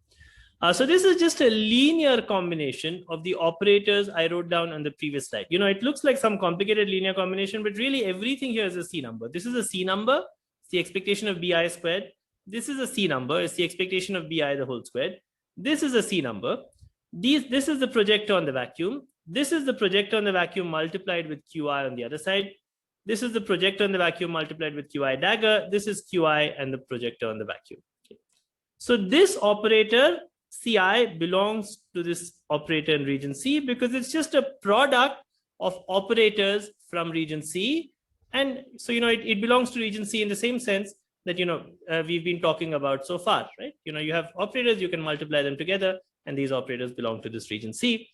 So this is just a linear combination of the operators I wrote down on the previous slide. You know, it looks like some complicated linear combination, but really everything here is a C number. This is a C number, it's the expectation of BI squared. This is a C number, it's the expectation of BI the whole squared. This is a C number. This is the projector on the vacuum. This is the projector on the vacuum multiplied with QI on the other side. This is the projector on the vacuum multiplied with QI dagger. This is QI and the projector on the vacuum. Okay. So this operator CI belongs to this operator in region C because it's just a product of operators from region C. And so, you know, it belongs to region C in the same sense that, you know, we've been talking about so far, right? You know, you have operators, you can multiply them together, and these operators belong to this region C.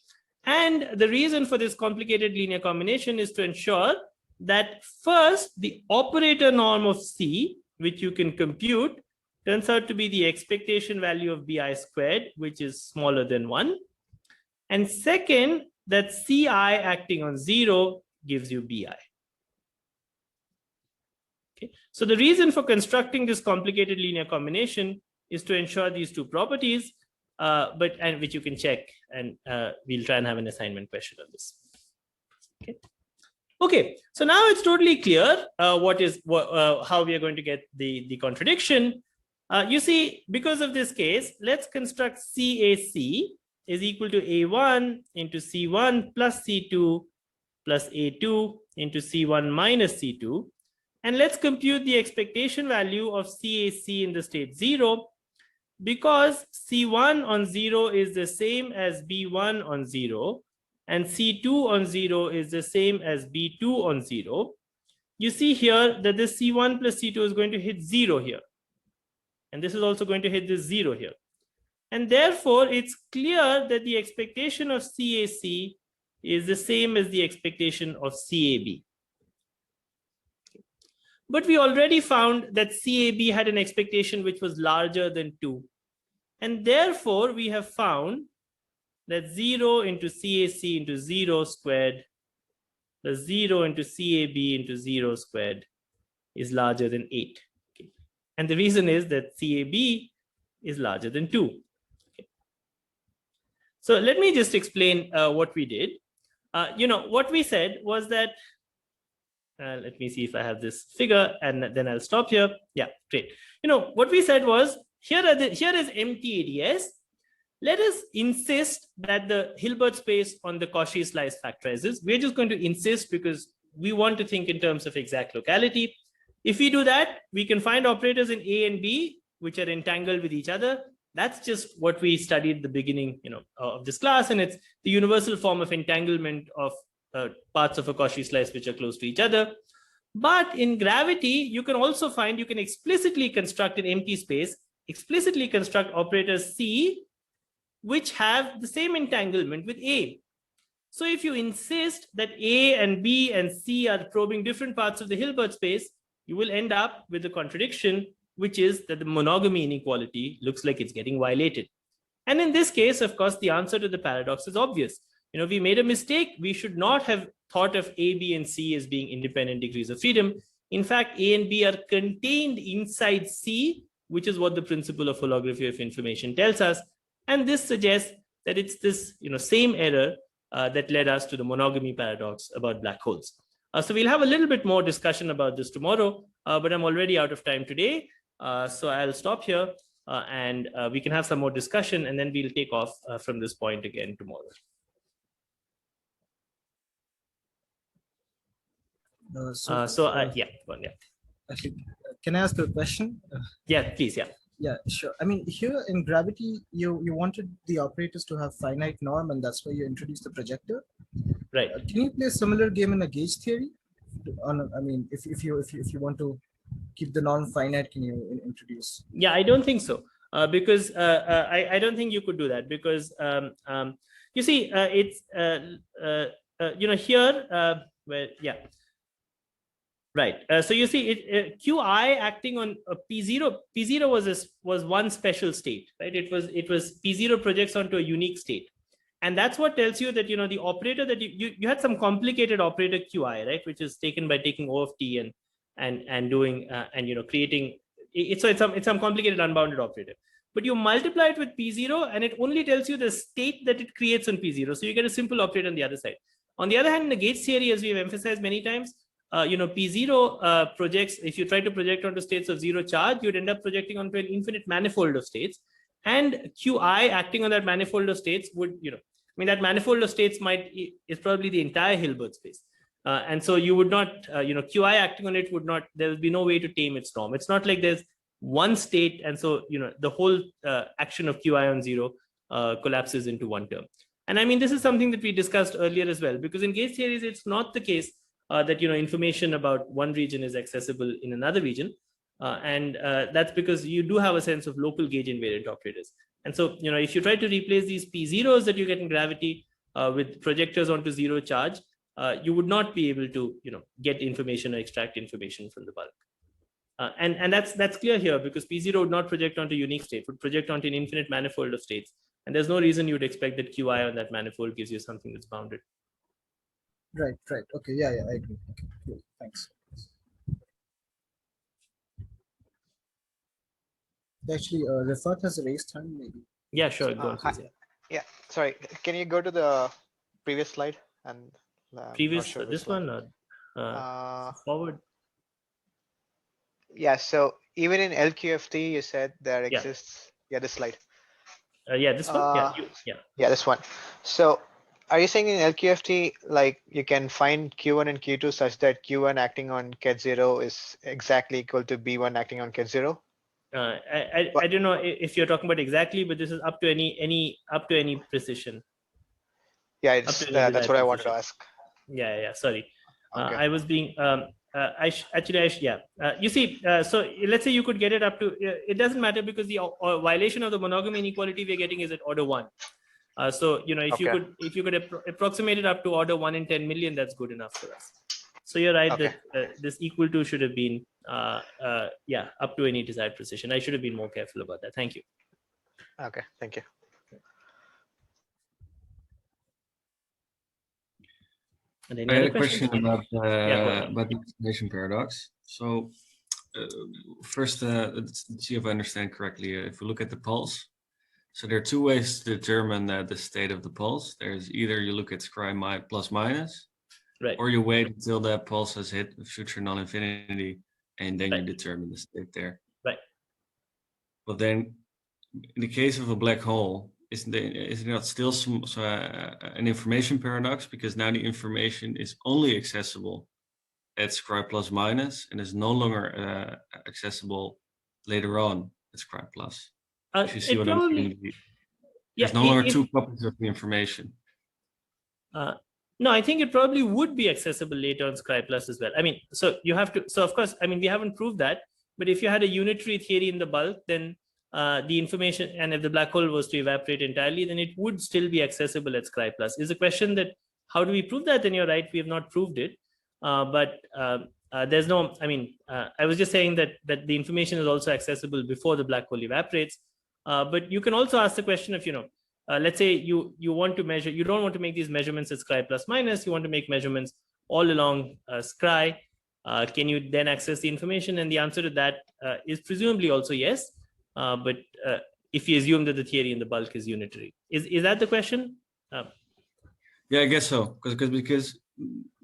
And the reason for this complicated linear combination is to ensure that first, the operator norm of C, which you can compute, turns out to be the expectation value of BI squared, which is smaller than 1. And second, that CI acting on 0 gives you BI. Okay. So the reason for constructing this complicated linear combination is to ensure these two properties, and which you can check, and we'll try and have an assignment question on this. Okay. Okay, so now it's totally clear how we are going to get the contradiction. You see, because of this case, let's construct CAC is equal to A1 into C1 plus C2 plus A2 into C1 minus C2. And let's compute the expectation value of CAC in the state 0, because C1 on 0 is the same as B1 on 0, and C2 on 0 is the same as B2 on 0. You see here that this C1 plus C2 is going to hit 0 here. And this is also going to hit this 0 here. And therefore, it's clear that the expectation of CAC is the same as the expectation of CAB. But we already found that CAB had an expectation which was larger than 2. And therefore, we have found that 0 into CAC into 0 squared plus 0 into CAB into 0 squared is larger than 8. Okay. And the reason is that CAB is larger than 2. Okay. So let me just explain what we did. You know, what we said was that, let me see if I have this figure, and then I'll stop here. Yeah, great. You know, what we said was, here is empty ADS. Let us insist that the Hilbert space on the Cauchy slice factorizes. We're just going to insist because we want to think in terms of exact locality. If we do that, we can find operators in A and B which are entangled with each other. That's just what we studied at the beginning, you know, of this class, and it's the universal form of entanglement of parts of a Cauchy slice which are close to each other. But in gravity, you can also find, you can explicitly construct an empty space, explicitly construct operators C which have the same entanglement with A. So if you insist that A and B and C are probing different parts of the Hilbert space, you will end up with a contradiction, which is that the monogamy inequality looks like it's getting violated. And in this case, of course, the answer to the paradox is obvious. You know, we made a mistake. We should not have thought of A, B, and C as being independent degrees of freedom. In fact, A and B are contained inside C, which is what the principle of holography of information tells us. And this suggests that it's this, you know, same error that led us to the monogamy paradox about black holes. So we'll have a little bit more discussion about this tomorrow, but I'm already out of time today. So I'll stop here and we can have some more discussion, and then we'll take off from this point again tomorrow. Yeah, go on, yeah. Actually, can I ask a question? Yeah, please, yeah. Yeah, sure. I mean, here in gravity, you wanted the operators to have finite norm, and that's why you introduced the projector. Right. Can you play a similar game in a gauge theory? I mean, if you want to keep the norm finite, can you introduce? Yeah, I don't think so. Because I don't think you could do that, because you see, it's here where right. So you see, Qi acting on P0. P0 was one special state, right? It was P0 projects onto a unique state, and that's what tells you that the operator that you had some complicated operator Qi, right, which is taken by taking O of t and doing creating. It's some complicated unbounded operator, but you multiply it with P0 and it only tells you the state that it creates on P0. So you get a simple operator on the other side. On the other hand, in the gates theory, as we've emphasized many times, P0 projects, if you try to project onto states of zero charge, you'd end up projecting onto an infinite manifold of states, and Qi acting on that manifold of states would, that manifold of states is probably the entire Hilbert space. And so you would not, Qi acting on it would not, there will be no way to tame its norm. It's not like there's one state, and so, the whole action of Qi on zero collapses into one term. And I mean, this is something that we discussed earlier as well, because in gauge theories, it's not the case that, information about one region is accessible in another region. And that's because you do have a sense of local gauge invariant operators. And so, if you try to replace these P0s that you get in gravity with projectors onto zero charge, you would not be able to, get information or extract information from the bulk. And that's clear here, because P0 would not project onto unique state, would project onto an infinite manifold of states. And there's no reason you would expect that Qi on that manifold gives you something that's bounded. Right. Okay, yeah, I agree. Okay, cool. Thanks. Actually, Rifat has raised hand, maybe. Yeah, sure. Go on, yeah, sorry. Can you go to the previous slide and previous this one forward? Yeah. So even in LQFT, you said there exists. Yeah, this slide. Yeah, this one. Yeah, this one. So are you saying in LQFT, like you can find Q1 and Q2 such that Q1 acting on Ket0 is exactly equal to B1 acting on Ket0? I don't know if you're talking about exactly, but this is up to any precision. Yeah, that's what I wanted to ask. Yeah. Sorry, okay. I was being you see, so let's say you could get it up to. It doesn't matter, because the violation of the monogamy inequality we're getting is at order 1. So if you could approximate it up to order 1 in 10 million, that's good enough for us. So you're right that this equal to should have been up to any desired precision. I should have been more careful about that. Thank you. Okay, thank you. And I had a question about the explanation paradox. So first, let's see if I understand correctly. If we look at the pulse, so there are two ways to determine the state of the pulse. There's either you look at scry plus minus, right, or you wait until that pulse has hit future non-infinity, and then you determine the state there. Right. But then, in the case of a black hole, is there not still an information paradox, because now the information is only accessible at scry plus minus and is no longer accessible later on at scry plus? If you see what I'm saying, there's no longer two copies of the information. No, I think it probably would be accessible later on scry plus as well. I mean, so you have to. So of course, I mean, we haven't proved that, but if you had a unitary theory in the bulk, then the information, and if the black hole was to evaporate entirely, then it would still be accessible at scry plus. Is the question that how do we prove that? Then you're right, we have not proved it. But there's no. I mean, I was just saying that the information is also accessible before the black hole evaporates. But you can also ask the question of, let's say you want to measure, you don't want to make these measurements at scry plus minus, you want to make measurements all along scry. Can you then access the information? And the answer to that is presumably also yes. But if you assume that the theory in the bulk is unitary, is that the question? Yeah, I guess so. Because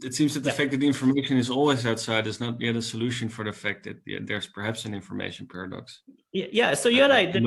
it seems that the fact that the information is always outside is not yet a solution for the fact that there's perhaps an information paradox. Yeah. So you're right. So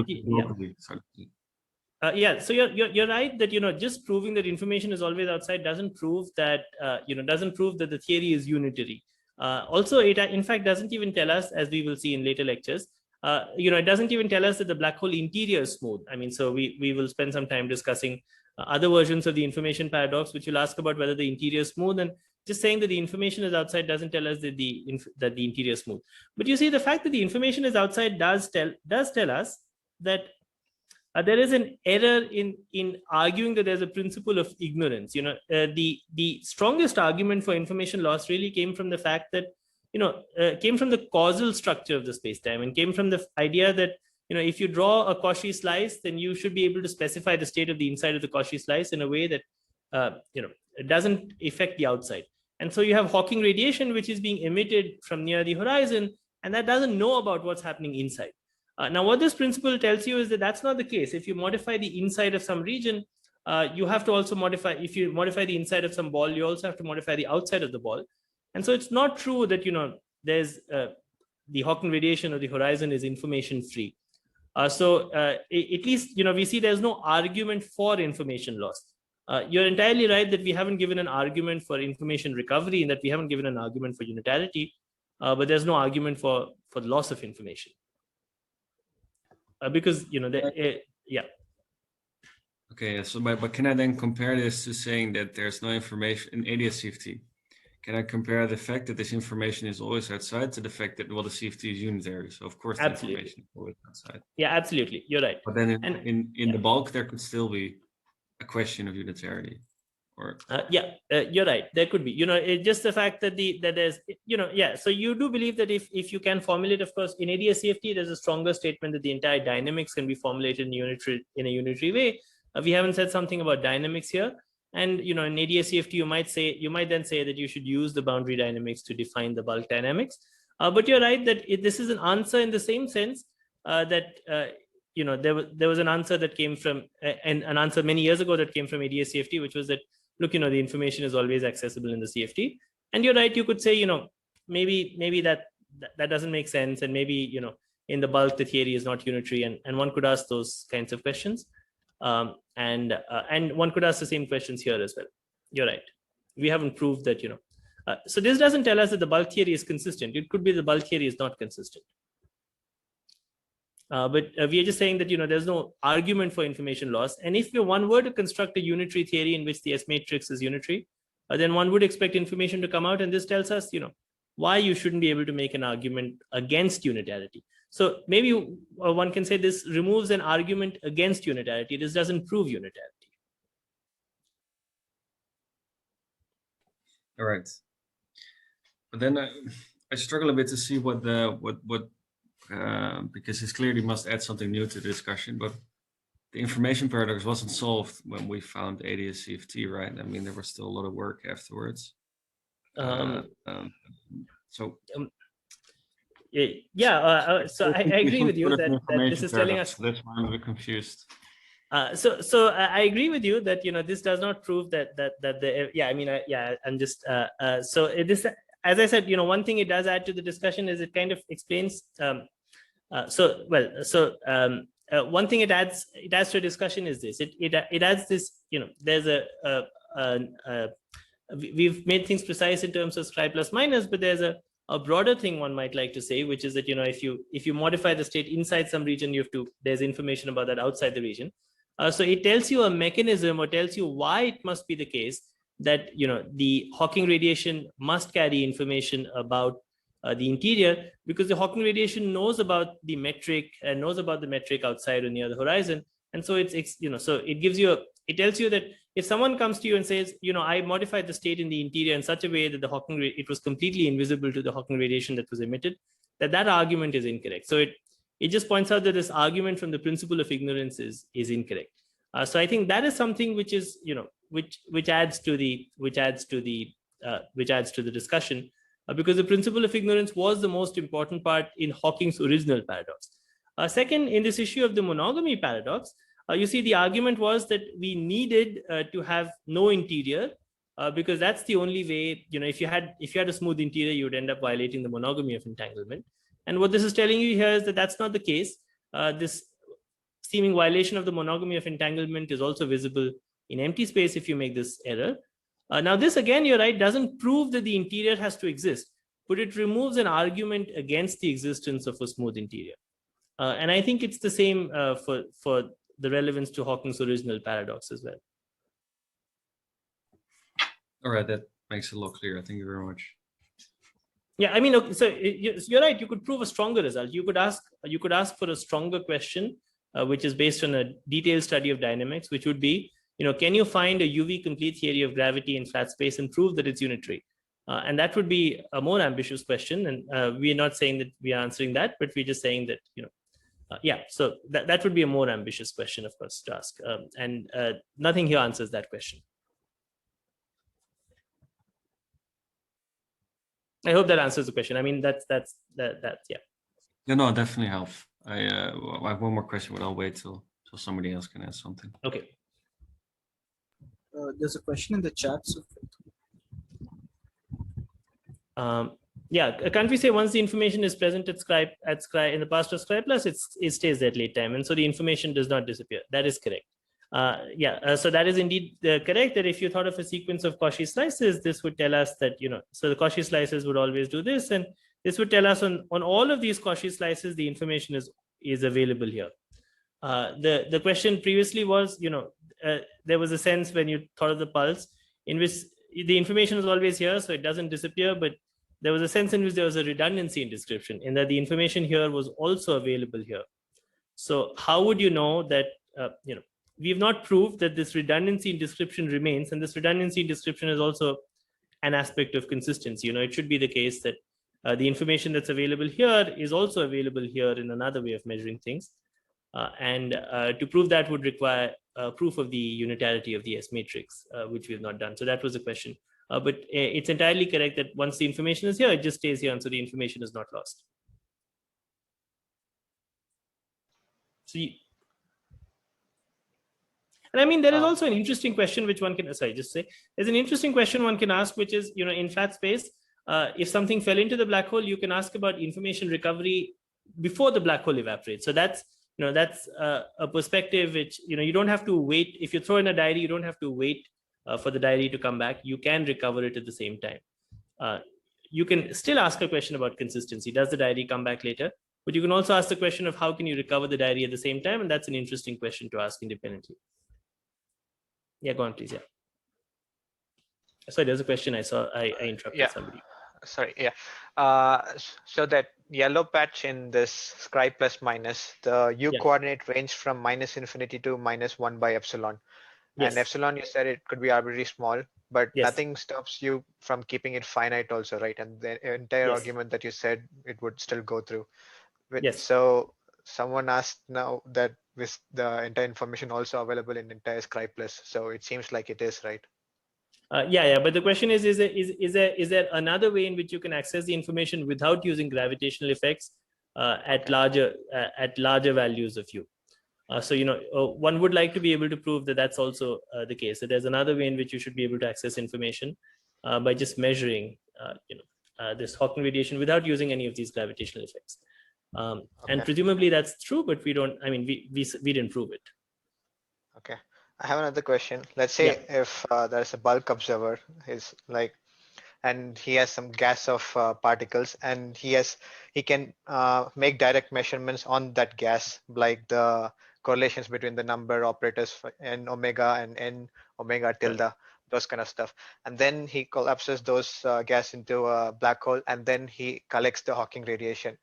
you're right that just proving that information is always outside doesn't prove that the theory is unitary. Also, it in fact doesn't even tell us, as we will see in later lectures. It doesn't even tell us that the black hole interior is smooth. I mean, so we will spend some time discussing other versions of the information paradox, which will ask about whether the interior is smooth. And just saying that the information is outside doesn't tell us that the interior is smooth. But you see, the fact that the information is outside does tell us that there is an error in arguing that there's a principle of ignorance. The strongest argument for information loss really came from the fact that came from the causal structure of the space-time, and came from the idea that if you draw a Cauchy slice, then you should be able to specify the state of the inside of the Cauchy slice in a way that it doesn't affect the outside. And so you have Hawking radiation, which is being emitted from near the horizon, and that doesn't know about what's happening inside. Now, what this principle tells you is that that's not the case. If you modify the inside of some region, you have to also modify, if you modify the inside of some ball, you also have to modify the outside of the ball. And so it's not true that, there's the Hawking radiation or the horizon is information free. So at least, we see there's no argument for information loss. You're entirely right that we haven't given an argument for information recovery, and that we haven't given an argument for unitarity, but there's no argument for loss of information. Because, yeah. Okay, so but can I then compare this to saying that there's no information in ADS-CFT? Can I compare the fact that this information is always outside to the fact that, well, the CFT is unitary? So of course the information is always outside. Yeah, absolutely. You're right. But then in the bulk, there could still be a question of unitarity. Or you're right. There could be, it's just the fact that there's, so you do believe that if you can formulate, of course, in ADS-CFT, there's a stronger statement that the entire dynamics can be formulated in a unitary way. We haven't said something about dynamics here. And, in ADS-CFT, you might then say that you should use the boundary dynamics to define the bulk dynamics. But you're right that this is an answer in the same sense that, there was an answer that came from, and an answer many years ago that came from ADS-CFT, which was that, look, the information is always accessible in the CFT. And you're right, you could say, maybe that doesn't make sense. And maybe, in the bulk, the theory is not unitary. And one could ask those kinds of questions. And one could ask the same questions here as well. You're right. We haven't proved that, so this doesn't tell us that the bulk theory is consistent. It could be the bulk theory is not consistent. But we are just saying that, there's no argument for information loss. And if one were to construct a unitary theory in which the S matrix is unitary, then one would expect information to come out. And this tells us, why you shouldn't be able to make an argument against unitarity. So maybe one can say this removes an argument against unitarity. This doesn't prove unitarity. All right. But then I struggle a bit to see what because this clearly must add something new to the discussion, but the information paradox wasn't solved when we found ADS-CFT, right? I mean, there was still a lot of work afterwards. So I agree with you that this is telling us. That's why I'm a bit confused. So I agree with you that this does not prove that I'm just so this, as I said, one thing it does add to the discussion is it kind of explains. One thing it adds to a discussion is this. It adds this. There's we've made things precise in terms of scribe plus minus, but there's a broader thing one might like to say, which is that if you modify the state inside some region, there's information about that outside the region. So it tells you a mechanism, or tells you why it must be the case that the Hawking radiation must carry information about the interior, because the Hawking radiation knows about the metric and knows about the metric outside or near the horizon. And so so it gives you it tells you that if someone comes to you and says, I modified the state in the interior in such a way that it was completely invisible to the Hawking radiation that was emitted, that argument is incorrect. So it just points out that this argument from the principle of ignorance is incorrect. So I think that is something which is, which adds to the discussion, because the principle of ignorance was the most important part in Hawking's original paradox. Second, in this issue of the monogamy paradox, you see, the argument was that we needed to have no interior, because that's the only way, if you had a smooth interior, you would end up violating the monogamy of entanglement. And what this is telling you here is that that's not the case. This seeming violation of the monogamy of entanglement is also visible in empty space if you make this error. Now this, again, you're right, doesn't prove that the interior has to exist, but it removes an argument against the existence of a smooth interior. And I think it's the same for the relevance to Hawking's original paradox as well. All right, makes it a lot clearer. Thank you very much. Yeah, I mean, so you're right. You could prove a stronger result. You could ask for a stronger question, which is based on a detailed study of dynamics, which would be, can you find a UV complete theory of gravity in flat space and prove that it's unitary? And that would be a more ambitious question. And we are not saying that we are answering that, but we're just saying that, yeah, so that would be a more ambitious question, of course, to ask. And nothing here answers that question. I hope that answers the question. I mean, that's yeah. Yeah, no, it definitely helps. I have one more question, but I'll wait till somebody else can ask something. Okay. There's a question in the chat. So yeah, can't we say once the information is present at Scribe in the past of Scribe plus, it stays at late time, and so the information does not disappear. That is correct. So that is indeed correct, that if you thought of a sequence of Cauchy slices, this would tell us that, so the Cauchy slices would always do this, and this would tell us on all of these Cauchy slices, the information is available here. The question previously was, there was a sense when you thought of the pulse in which the information is always here, so it doesn't disappear, but there was a sense in which there was a redundancy in description, in that the information here was also available here. So how would you know that, we have not proved that this redundancy in description remains, and this redundancy in description is also an aspect of consistency. It should be the case that the information that's available here is also available here in another way of measuring things. And to prove that would require proof of the unitarity of the S matrix, which we have not done. So that was the question. But it's entirely correct that once the information is here, it just stays here, and so the information is not lost. And I mean, there is also an interesting question which one can, there's an interesting question one can ask, which is, in flat space, if something fell into the black hole, you can ask about information recovery before the black hole evaporates. So that's, that's a perspective which, you don't have to wait. If you throw in a diary, you don't have to wait for the diary to come back. You can recover it at the same time. You can still ask a question about consistency. Does the diary come back later? But you can also ask the question of how can you recover the diary at the same time? And that's an interesting question to ask independently. Yeah, go on, please. Yeah. Sorry, there's a question I saw. I interrupted somebody. Sorry. Yeah. So that yellow patch in this Scribe plus minus, the U coordinate range from -infinity to -1 by epsilon. Yes. And epsilon, you said it could be arbitrarily small, but nothing stops you from keeping it finite also, right? And the entire argument that you said, it would still go through. So someone asked now that with the entire information also available in entire Scribe plus. So it seems like it is, right? Yeah. But the question is there another way in which you can access the information without using gravitational effects at larger values of U? So, one would like to be able to prove that that's also the case. That there's another way in which you should be able to access information by just measuring, this Hawking radiation without using any of these gravitational effects. And presumably that's true, but we don't. I mean, we didn't prove it. Okay, I have another question. Let's say if there's a bulk observer, and he has some gas of particles, and he can make direct measurements on that gas, like the correlations between the number operators for n omega and n omega tilde, those kind of stuff. And then he collapses those gas into a black hole, and then he collects the Hawking radiation.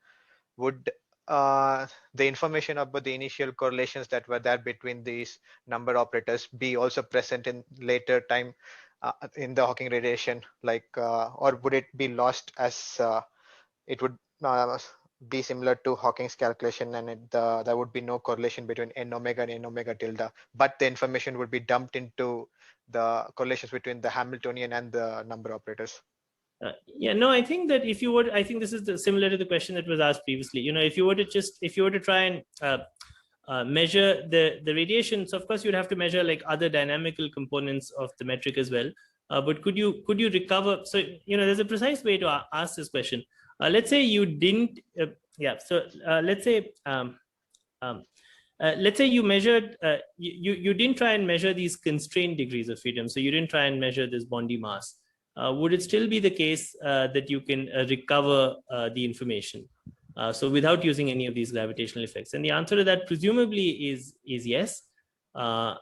Would the information about the initial correlations that were there between these number operators be also present in later time in the Hawking radiation, or would it be lost as it would be similar to Hawking's calculation, and there would be no correlation between n omega and n omega tilde, but the information would be dumped into the correlations between the Hamiltonian and the number operators? No, I think that I think this is similar to the question that was asked previously. If you were to try and measure the radiations, of course, you'd have to measure like other dynamical components of the metric as well. But could you recover? So, there's a precise way to ask this question. Let's say you didn't. Let's say you measured. You didn't try and measure these constrained degrees of freedom. So you didn't try and measure this Bondi mass. Would it still be the case that you can recover the information? So without using any of these gravitational effects? And the answer to that presumably is yes. That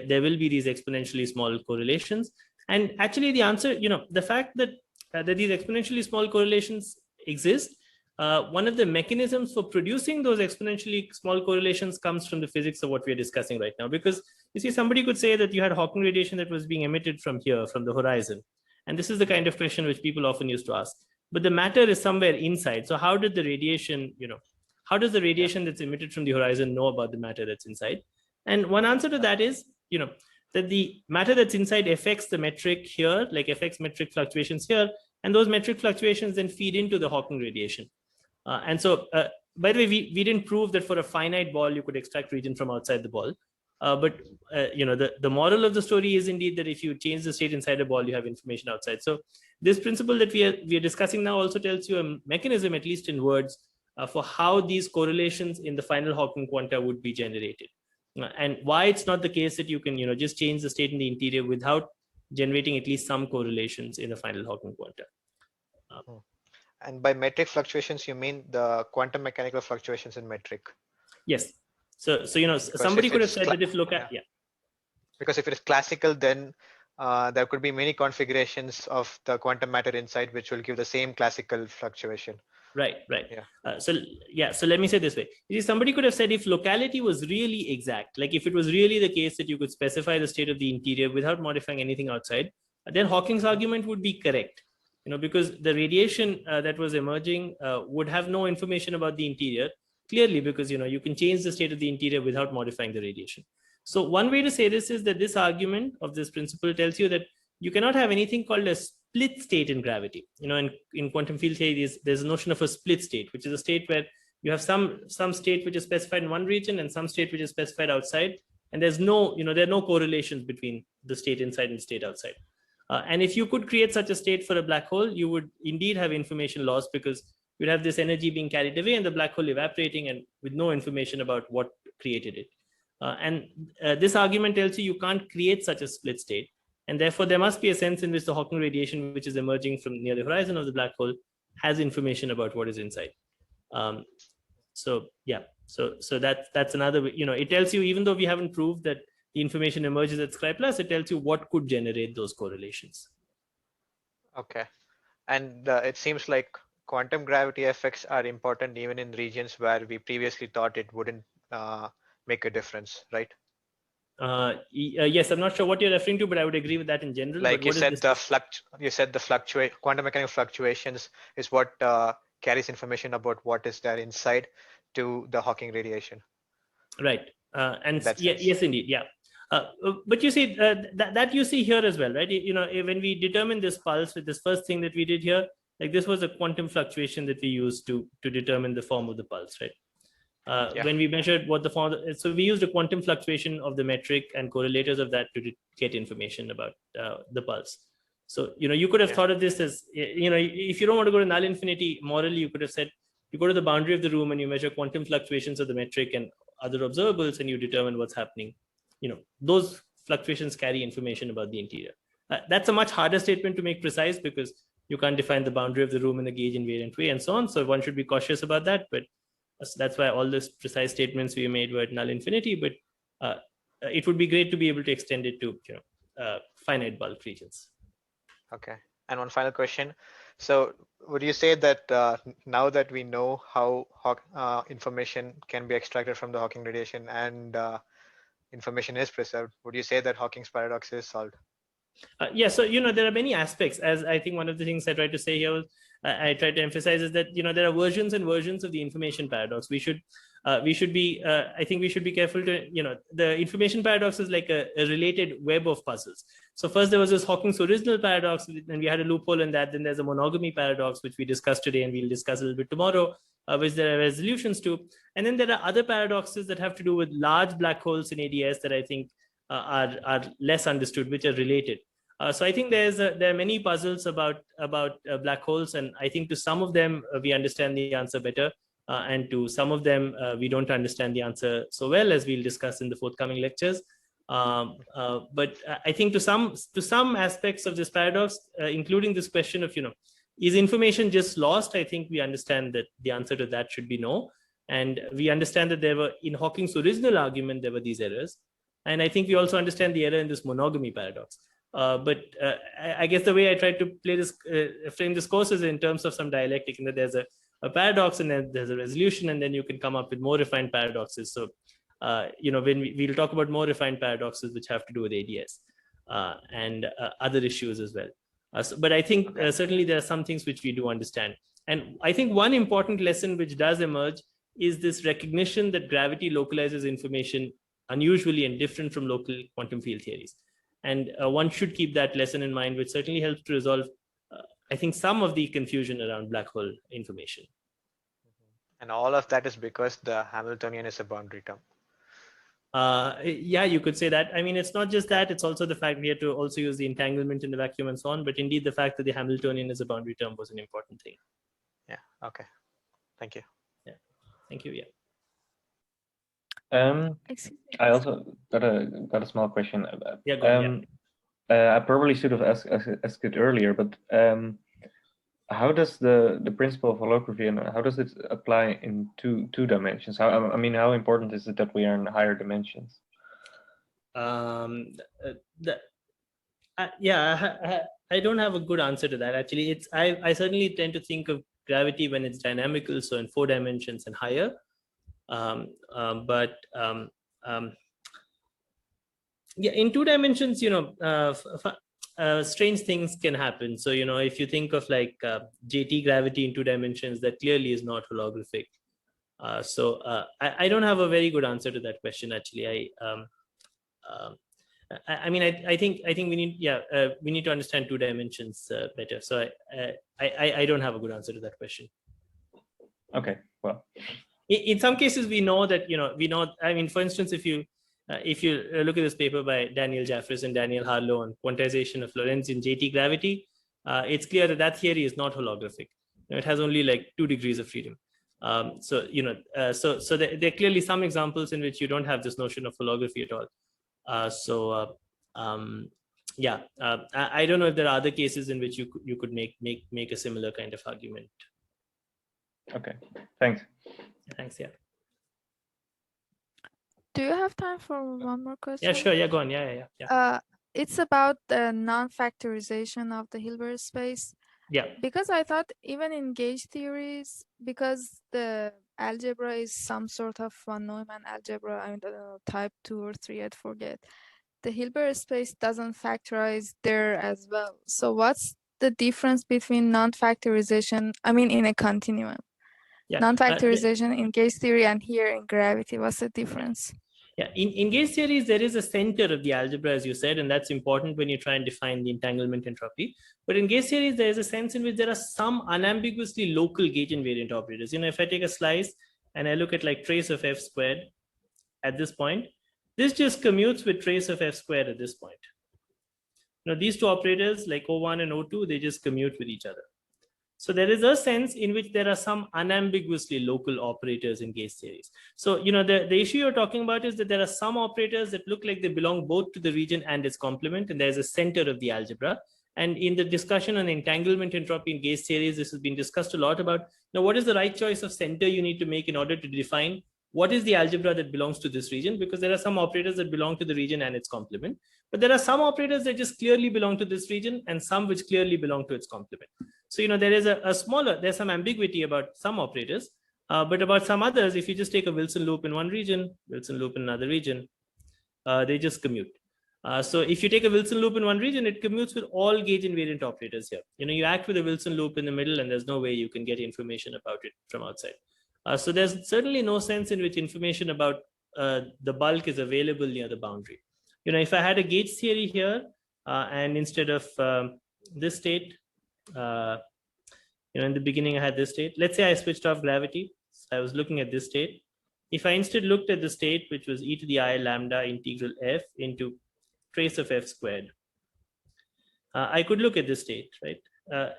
there will be these exponentially small correlations. And actually the answer, the fact that, that these exponentially small correlations exist, one of the mechanisms for producing those exponentially small correlations comes from the physics of what we are discussing right now. Because you see, somebody could say that you had Hawking radiation that was being emitted from here, from the horizon. And this is the kind of question which people often used to ask. But the matter is somewhere inside. So how did the radiation, how does the radiation that's emitted from the horizon know about the matter that's inside? And one answer to that is, that the matter that's inside affects the metric here, like affects metric fluctuations here. And those metric fluctuations then feed into the Hawking radiation. And so, by the way, we didn't prove that for a finite ball, you could extract region from outside the ball. But the moral of the story is indeed that if you change the state inside a ball, you have information outside. So this principle that we are discussing now also tells you a mechanism, at least in words, for how these correlations in the final Hawking quanta would be generated. And why it's not the case that you can just change the state in the interior without generating at least some correlations in the final Hawking quanta. And by metric fluctuations, you mean the quantum mechanical fluctuations in metric? Yes. So somebody could have said that if because if it is classical, then there could be many configurations of the quantum matter inside which will give the same classical fluctuation. Right. Yeah. So let me say this way. You see, somebody could have said if locality was really exact, like if it was really the case that you could specify the state of the interior without modifying anything outside, then Hawking's argument would be correct. Because the radiation that was emerging would have no information about the interior, clearly, because you can change the state of the interior without modifying the radiation. So one way to say this is that this argument of this principle tells you that you cannot have anything called a split state in gravity. In quantum field theory, there's a notion of a split state, which is a state where you have some state which is specified in one region and some state which is specified outside, and there's no, there are no correlations between the state inside and the state outside. And if you could create such a state for a black hole, you would indeed have information loss, because you'd have this energy being carried away and the black hole evaporating and with no information about what created it. And this argument tells you can't create such a split state. And therefore, there must be a sense in which the Hawking radiation, which is emerging from near the horizon of the black hole, has information about what is inside. So that's another way. It tells you, even though we haven't proved that the information emerges at Scri plus, it tells you what could generate those correlations. Okay. And it seems like quantum gravity effects are important even in regions where we previously thought it wouldn't make a difference, right? Yes, I'm not sure what you're referring to, but I would agree with that in general. Like you said, the quantum mechanical fluctuations is what carries information about what is there inside to the Hawking radiation. Right. Yes, indeed. Yeah. But you see, that you see here as well, right? When we determine this pulse with this first thing that we did here, like this was a quantum fluctuation that we used to determine the form of the pulse, right? When we measured what the form, so we used a quantum fluctuation of the metric and correlators of that to get information about the pulse. So, you could have thought of this as, if you don't want to go to null infinity, morally, you could have said, you go to the boundary of the room and you measure quantum fluctuations of the metric and other observables, and you determine what's happening. Those fluctuations carry information about the interior. That's a much harder statement to make precise, because you can't define the boundary of the room in the gauge invariant way and so on. So one should be cautious about that. But that's why all those precise statements we made were at null infinity. But it would be great to be able to extend it to finite bulk regions. Okay. And one final question. So would you say that now that we know how information can be extracted from the Hawking radiation and information is preserved, would you say that Hawking's paradox is solved? Yeah, so there are many aspects. As I think one of the things I tried to say here, I tried to emphasize, is that there are versions and versions of the information paradox. We should be I think we should be careful to the information paradox is like a related web of puzzles. So first there was this Hawking's original paradox, and we had a loophole in that. Then there's a monogamy paradox, which we discussed today, and we'll discuss a little bit tomorrow, which there are resolutions to. And then there are other paradoxes that have to do with large black holes in ADS that I think are less understood, which are related. So I think there are many puzzles about black holes, and I think to some of them we understand the answer better, and to some of them we don't understand the answer so well, as we'll discuss in the forthcoming lectures. But I think to some aspects of this paradox, including this question of is information just lost? I think we understand that the answer to that should be no, and we understand that there were, in Hawking's original argument, there were these errors. And I think we also understand the error in this monogamy paradox. But I guess the way I tried to play this, frame this course is in terms of some dialectic, in that there's a paradox and then there's a resolution, and then you can come up with more refined paradoxes. So, when we'll talk about more refined paradoxes which have to do with ADS and other issues as well. But I think certainly there are some things which we do understand. And I think one important lesson which does emerge is this recognition that gravity localizes information unusually and different from local quantum field theories. And one should keep that lesson in mind, which certainly helps to resolve, I think, some of the confusion around black hole information. And all of that is because the Hamiltonian is a boundary term. Yeah, you could say that. I mean, it's not just that, it's also the fact we had to also use the entanglement in the vacuum and so on. But indeed, the fact that the Hamiltonian is a boundary term was an important thing. Yeah, okay. Thank you. Yeah, thank you. Yeah. I also got a small question. Yeah, go on, I probably should have asked it earlier, but how does the principle of holography, and how does it apply in two dimensions? I mean, how important is it that we are in higher dimensions? Yeah, I don't have a good answer to that. Actually, I certainly tend to think of gravity when it's dynamical, so in 4 dimensions and higher. Yeah, in 2 dimensions, strange things can happen. So, if you think of like JT gravity in 2 dimensions, that clearly is not holographic. I don't have a very good answer to that question, actually. I mean, I think we need to understand 2 dimensions better. So I don't have a good answer to that question. Okay, well. In some cases, we know that, I mean, for instance, if you look at this paper by Daniel Jaffress and Daniel Harlow on quantization of Lorentzian JT gravity, it's clear that theory is not holographic. It has only like 2 degrees of freedom. So there are clearly some examples in which you don't have this notion of holography at all. I don't know if there are other cases in which you could make a similar kind of argument. Okay, thanks. Thanks. Yeah. Do you have time for one more question? Yeah, sure. Yeah, go on. Yeah. It's about the non-factorization of the Hilbert space. Yeah. Because I thought even in gauge theories, because the algebra is some sort of von Neumann algebra, I don't know, type 2 or 3, I forget. The Hilbert space doesn't factorize there as well. So what's the difference between non-factorization, I mean, in a continuum? Yeah. Non-factorization in gauge theory and here in gravity, what's the difference? Yeah, in gauge theories, there is a center of the algebra, as you said, and that's important when you try and define the entanglement entropy. But in gauge theories, there is a sense in which there are some unambiguously local gauge invariant operators. If I take a slice and I look at like trace of f squared at this point, this just commutes with trace of f squared at this point. These 2 operators like O1 and O2, they just commute with each other. So there is a sense in which there are some unambiguously local operators in gauge theories. So, the issue you're talking about is that there are some operators that look like they belong both to the region and its complement, and there's a center of the algebra. And in the discussion on entanglement entropy in gauge theories, this has been discussed a lot about, what is the right choice of center you need to make in order to define what is the algebra that belongs to this region, because there are some operators that belong to the region and its complement. But there are some operators that just clearly belong to this region and some which clearly belong to its complement. So, there is there's some ambiguity about some operators, but about some others, if you just take a Wilson loop in one region, Wilson loop in another region, they just commute. So if you take a Wilson loop in one region, it commutes with all gauge invariant operators here. You act with a Wilson loop in the middle and there's no way you can get information about it from outside. So there's certainly no sense in which information about the bulk is available near the boundary. If I had a gauge theory here and instead of this state, in the beginning I had this state. Let's say I switched off gravity. So I was looking at this state. If I instead looked at the state, which was e to the I lambda integral f into trace of f squared, I could look at this state, right?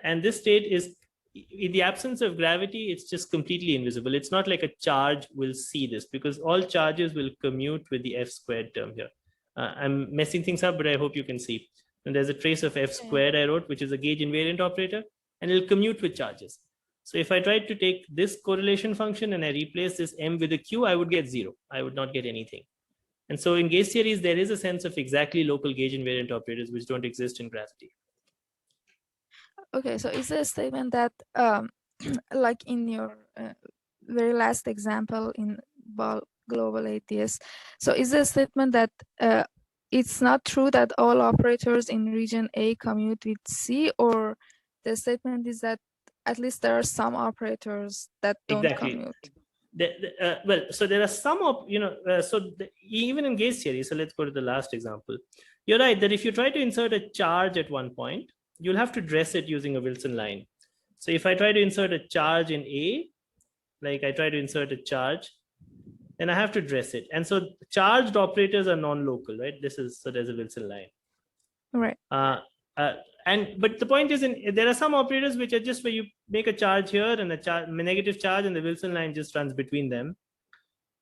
And this state is, in the absence of gravity, it's just completely invisible. It's not like a charge will see this, because all charges will commute with the f squared term here. I'm messing things up, but I hope you can see. And there's a trace of f squared I wrote, which is a gauge invariant operator, and it'll commute with charges. So if I tried to take this correlation function and I replace this m with a q, I would get 0. I would not get anything. And so in gauge theories, there is a sense of exactly local gauge invariant operators which don't exist in gravity. Okay, so is there a statement that, like in your very last example in global ATS, so is there a statement that it's not true that all operators in region A commute with C, or the statement is that at least there are some operators that don't commute? Well, so there are some, even in gauge theory, so let's go to the last example. You're right that if you try to insert a charge at one point, you'll have to dress it using a Wilson line. So if I try to insert a charge in A, like I try to insert a charge, then I have to dress it. And so charged operators are non-local, right? So there's a Wilson line. Right. But the point is, there are some operators which are just where you make a charge here and a negative charge, and the Wilson line just runs between them.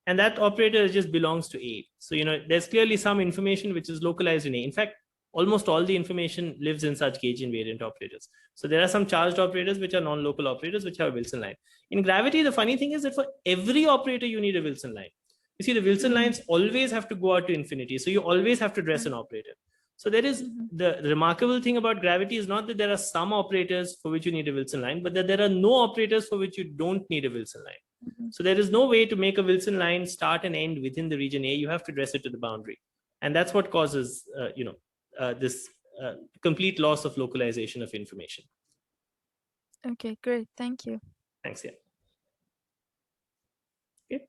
And that operator just belongs to A. So, there's clearly some information which is localized in A. In fact, almost all the information lives in such gauge invariant operators. So there are some charged operators which are non-local operators which have a Wilson line. In gravity, the funny thing is that for every operator, you need a Wilson line. You see, the Wilson lines always have to go out to infinity. So you always have to dress an operator. So there is the remarkable thing about gravity is not that there are some operators for which you need a Wilson line, but that there are no operators for which you don't need a Wilson line. So there is no way to make a Wilson line start and end within the region A. You have to dress it to the boundary. And that's what causes, this complete loss of localization of information. Okay, great. Thank you. Thanks, yeah. Okay.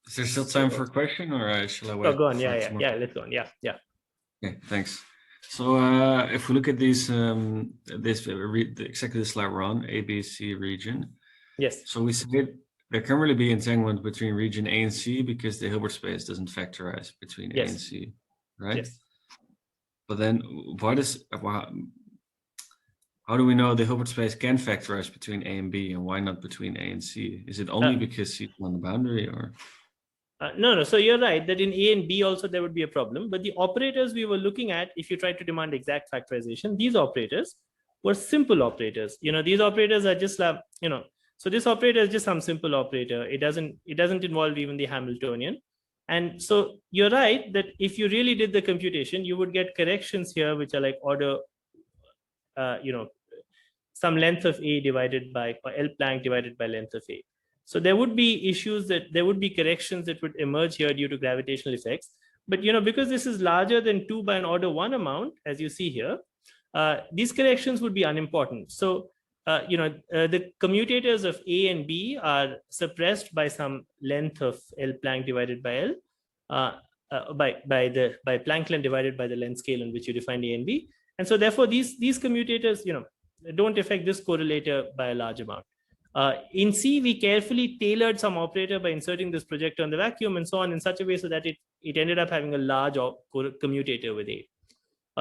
Is there still time for a question, or shall I wait? Oh, go on. Yeah, let's go on. Yeah. Okay, thanks. So if we look at these, exactly the slide we're on, A, B, C region. Yes. So we said there can really be entanglement between region A and C because the Hilbert space doesn't factorize between A and C, right? Yes. But then how do we know the Hilbert space can factorize between A and B, and why not between A and C? Is it only because C is on the boundary, or? No. So you're right that in A and B also there would be a problem. But the operators we were looking at, if you try to demand exact factorization, these operators were simple operators. These operators are just like, so this operator is just some simple operator. It doesn't involve even the Hamiltonian. And so you're right that if you really did the computation, you would get corrections here, which are like order, some length of A divided by, or L Planck divided by length of A. So there would be issues there would be corrections that would emerge here due to gravitational effects. But, because this is larger than 2 by an order 1 amount, as you see here, these corrections would be unimportant. So, the commutators of A and B are suppressed by some length of L Planck divided by L, by Planck length divided by the length scale on which you define A and B. And so therefore these commutators, don't affect this correlator by a large amount. In C, we carefully tailored some operator by inserting this projector on the vacuum and so on in such a way so that it ended up having a large commutator with A.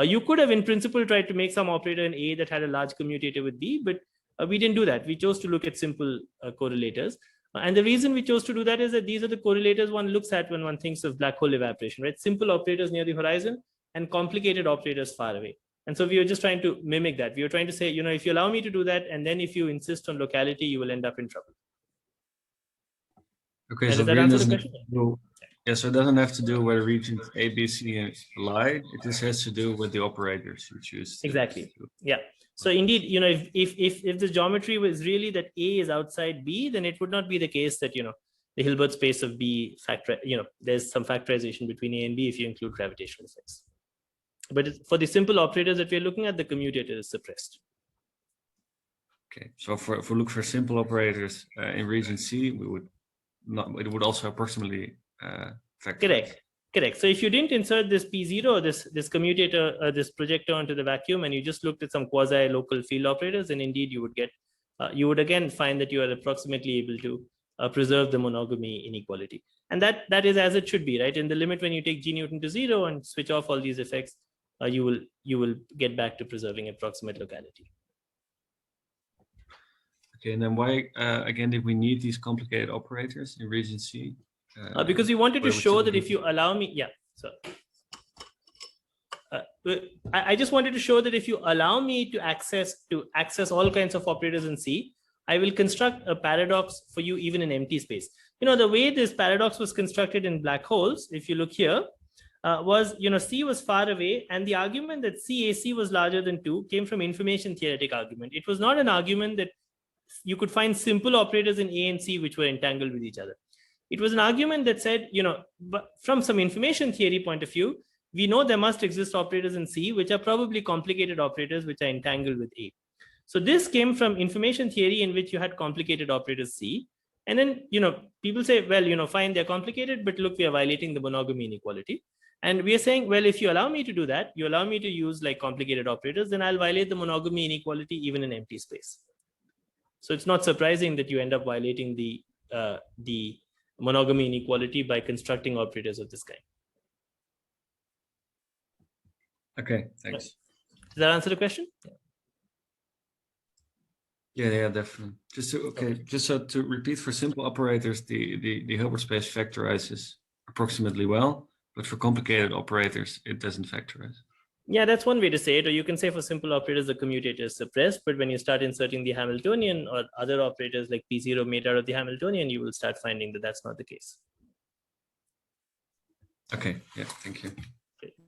You could have in principle tried to make some operator in A that had a large commutator with B, but we didn't do that. We chose to look at simple correlators. And the reason we chose to do that is that these are the correlators one looks at when one thinks of black hole evaporation, right? Simple operators near the horizon and complicated operators far away. And so we were just trying to mimic that. We were trying to say, if you allow me to do that, and then if you insist on locality, you will end up in trouble. Okay, and so does that answer the question? So it doesn't have to do where regions A, B, C lie. It just has to do with the operators you choose. Exactly. Yeah. So indeed, if the geometry was really that A is outside B, then it would not be the case that, the Hilbert space of B there's some factorization between A and B if you include gravitational effects. But for the simple operators that we're looking at, the commutator is suppressed. Okay, so if we look for simple operators in region C, it would also approximately factorize. Correct. So if you didn't insert this P0, this commutator, this projector onto the vacuum, and you just looked at some quasi-local field operators, then indeed you would get, you would again find that you are approximately able to preserve the monogamy inequality. And that is as it should be, right? In the limit, when you take G Newton to 0 and switch off all these effects, you will get back to preserving approximate locality. Okay, and then why again did we need these complicated operators in region C? Because we wanted to show that if you allow me, I just wanted to show that if you allow me to access all kinds of operators in C, I will construct a paradox for you even in empty space. the way this paradox was constructed in black holes, if you look here, was, C was far away, and the argument that CAC was larger than 2 came from information theoretic argument. It was not an argument that you could find simple operators in A and C which were entangled with each other. It was an argument that said, but from some information theory point of view, we know there must exist operators in C which are probably complicated operators which are entangled with A. So this came from information theory in which you had complicated operators C. And then, people say, well, fine, they're complicated, but look, we are violating the monogamy inequality. And we are saying, well, if you allow me to do that, you allow me to use like complicated operators, then I'll violate the monogamy inequality even in empty space. So it's not surprising that you end up violating the monogamy inequality by constructing operators of this kind. Okay, thanks. Does that answer the question? Yeah, definitely. Just so to repeat, for simple operators, the Hilbert space factorizes approximately well, but for complicated operators, it doesn't factorize. Yeah, that's one way to say it. Or you can say for simple operators, the commutator is suppressed, but when you start inserting the Hamiltonian or other operators like P0 made out of the Hamiltonian, you will start finding that that's not the case. Okay, yeah, thank you.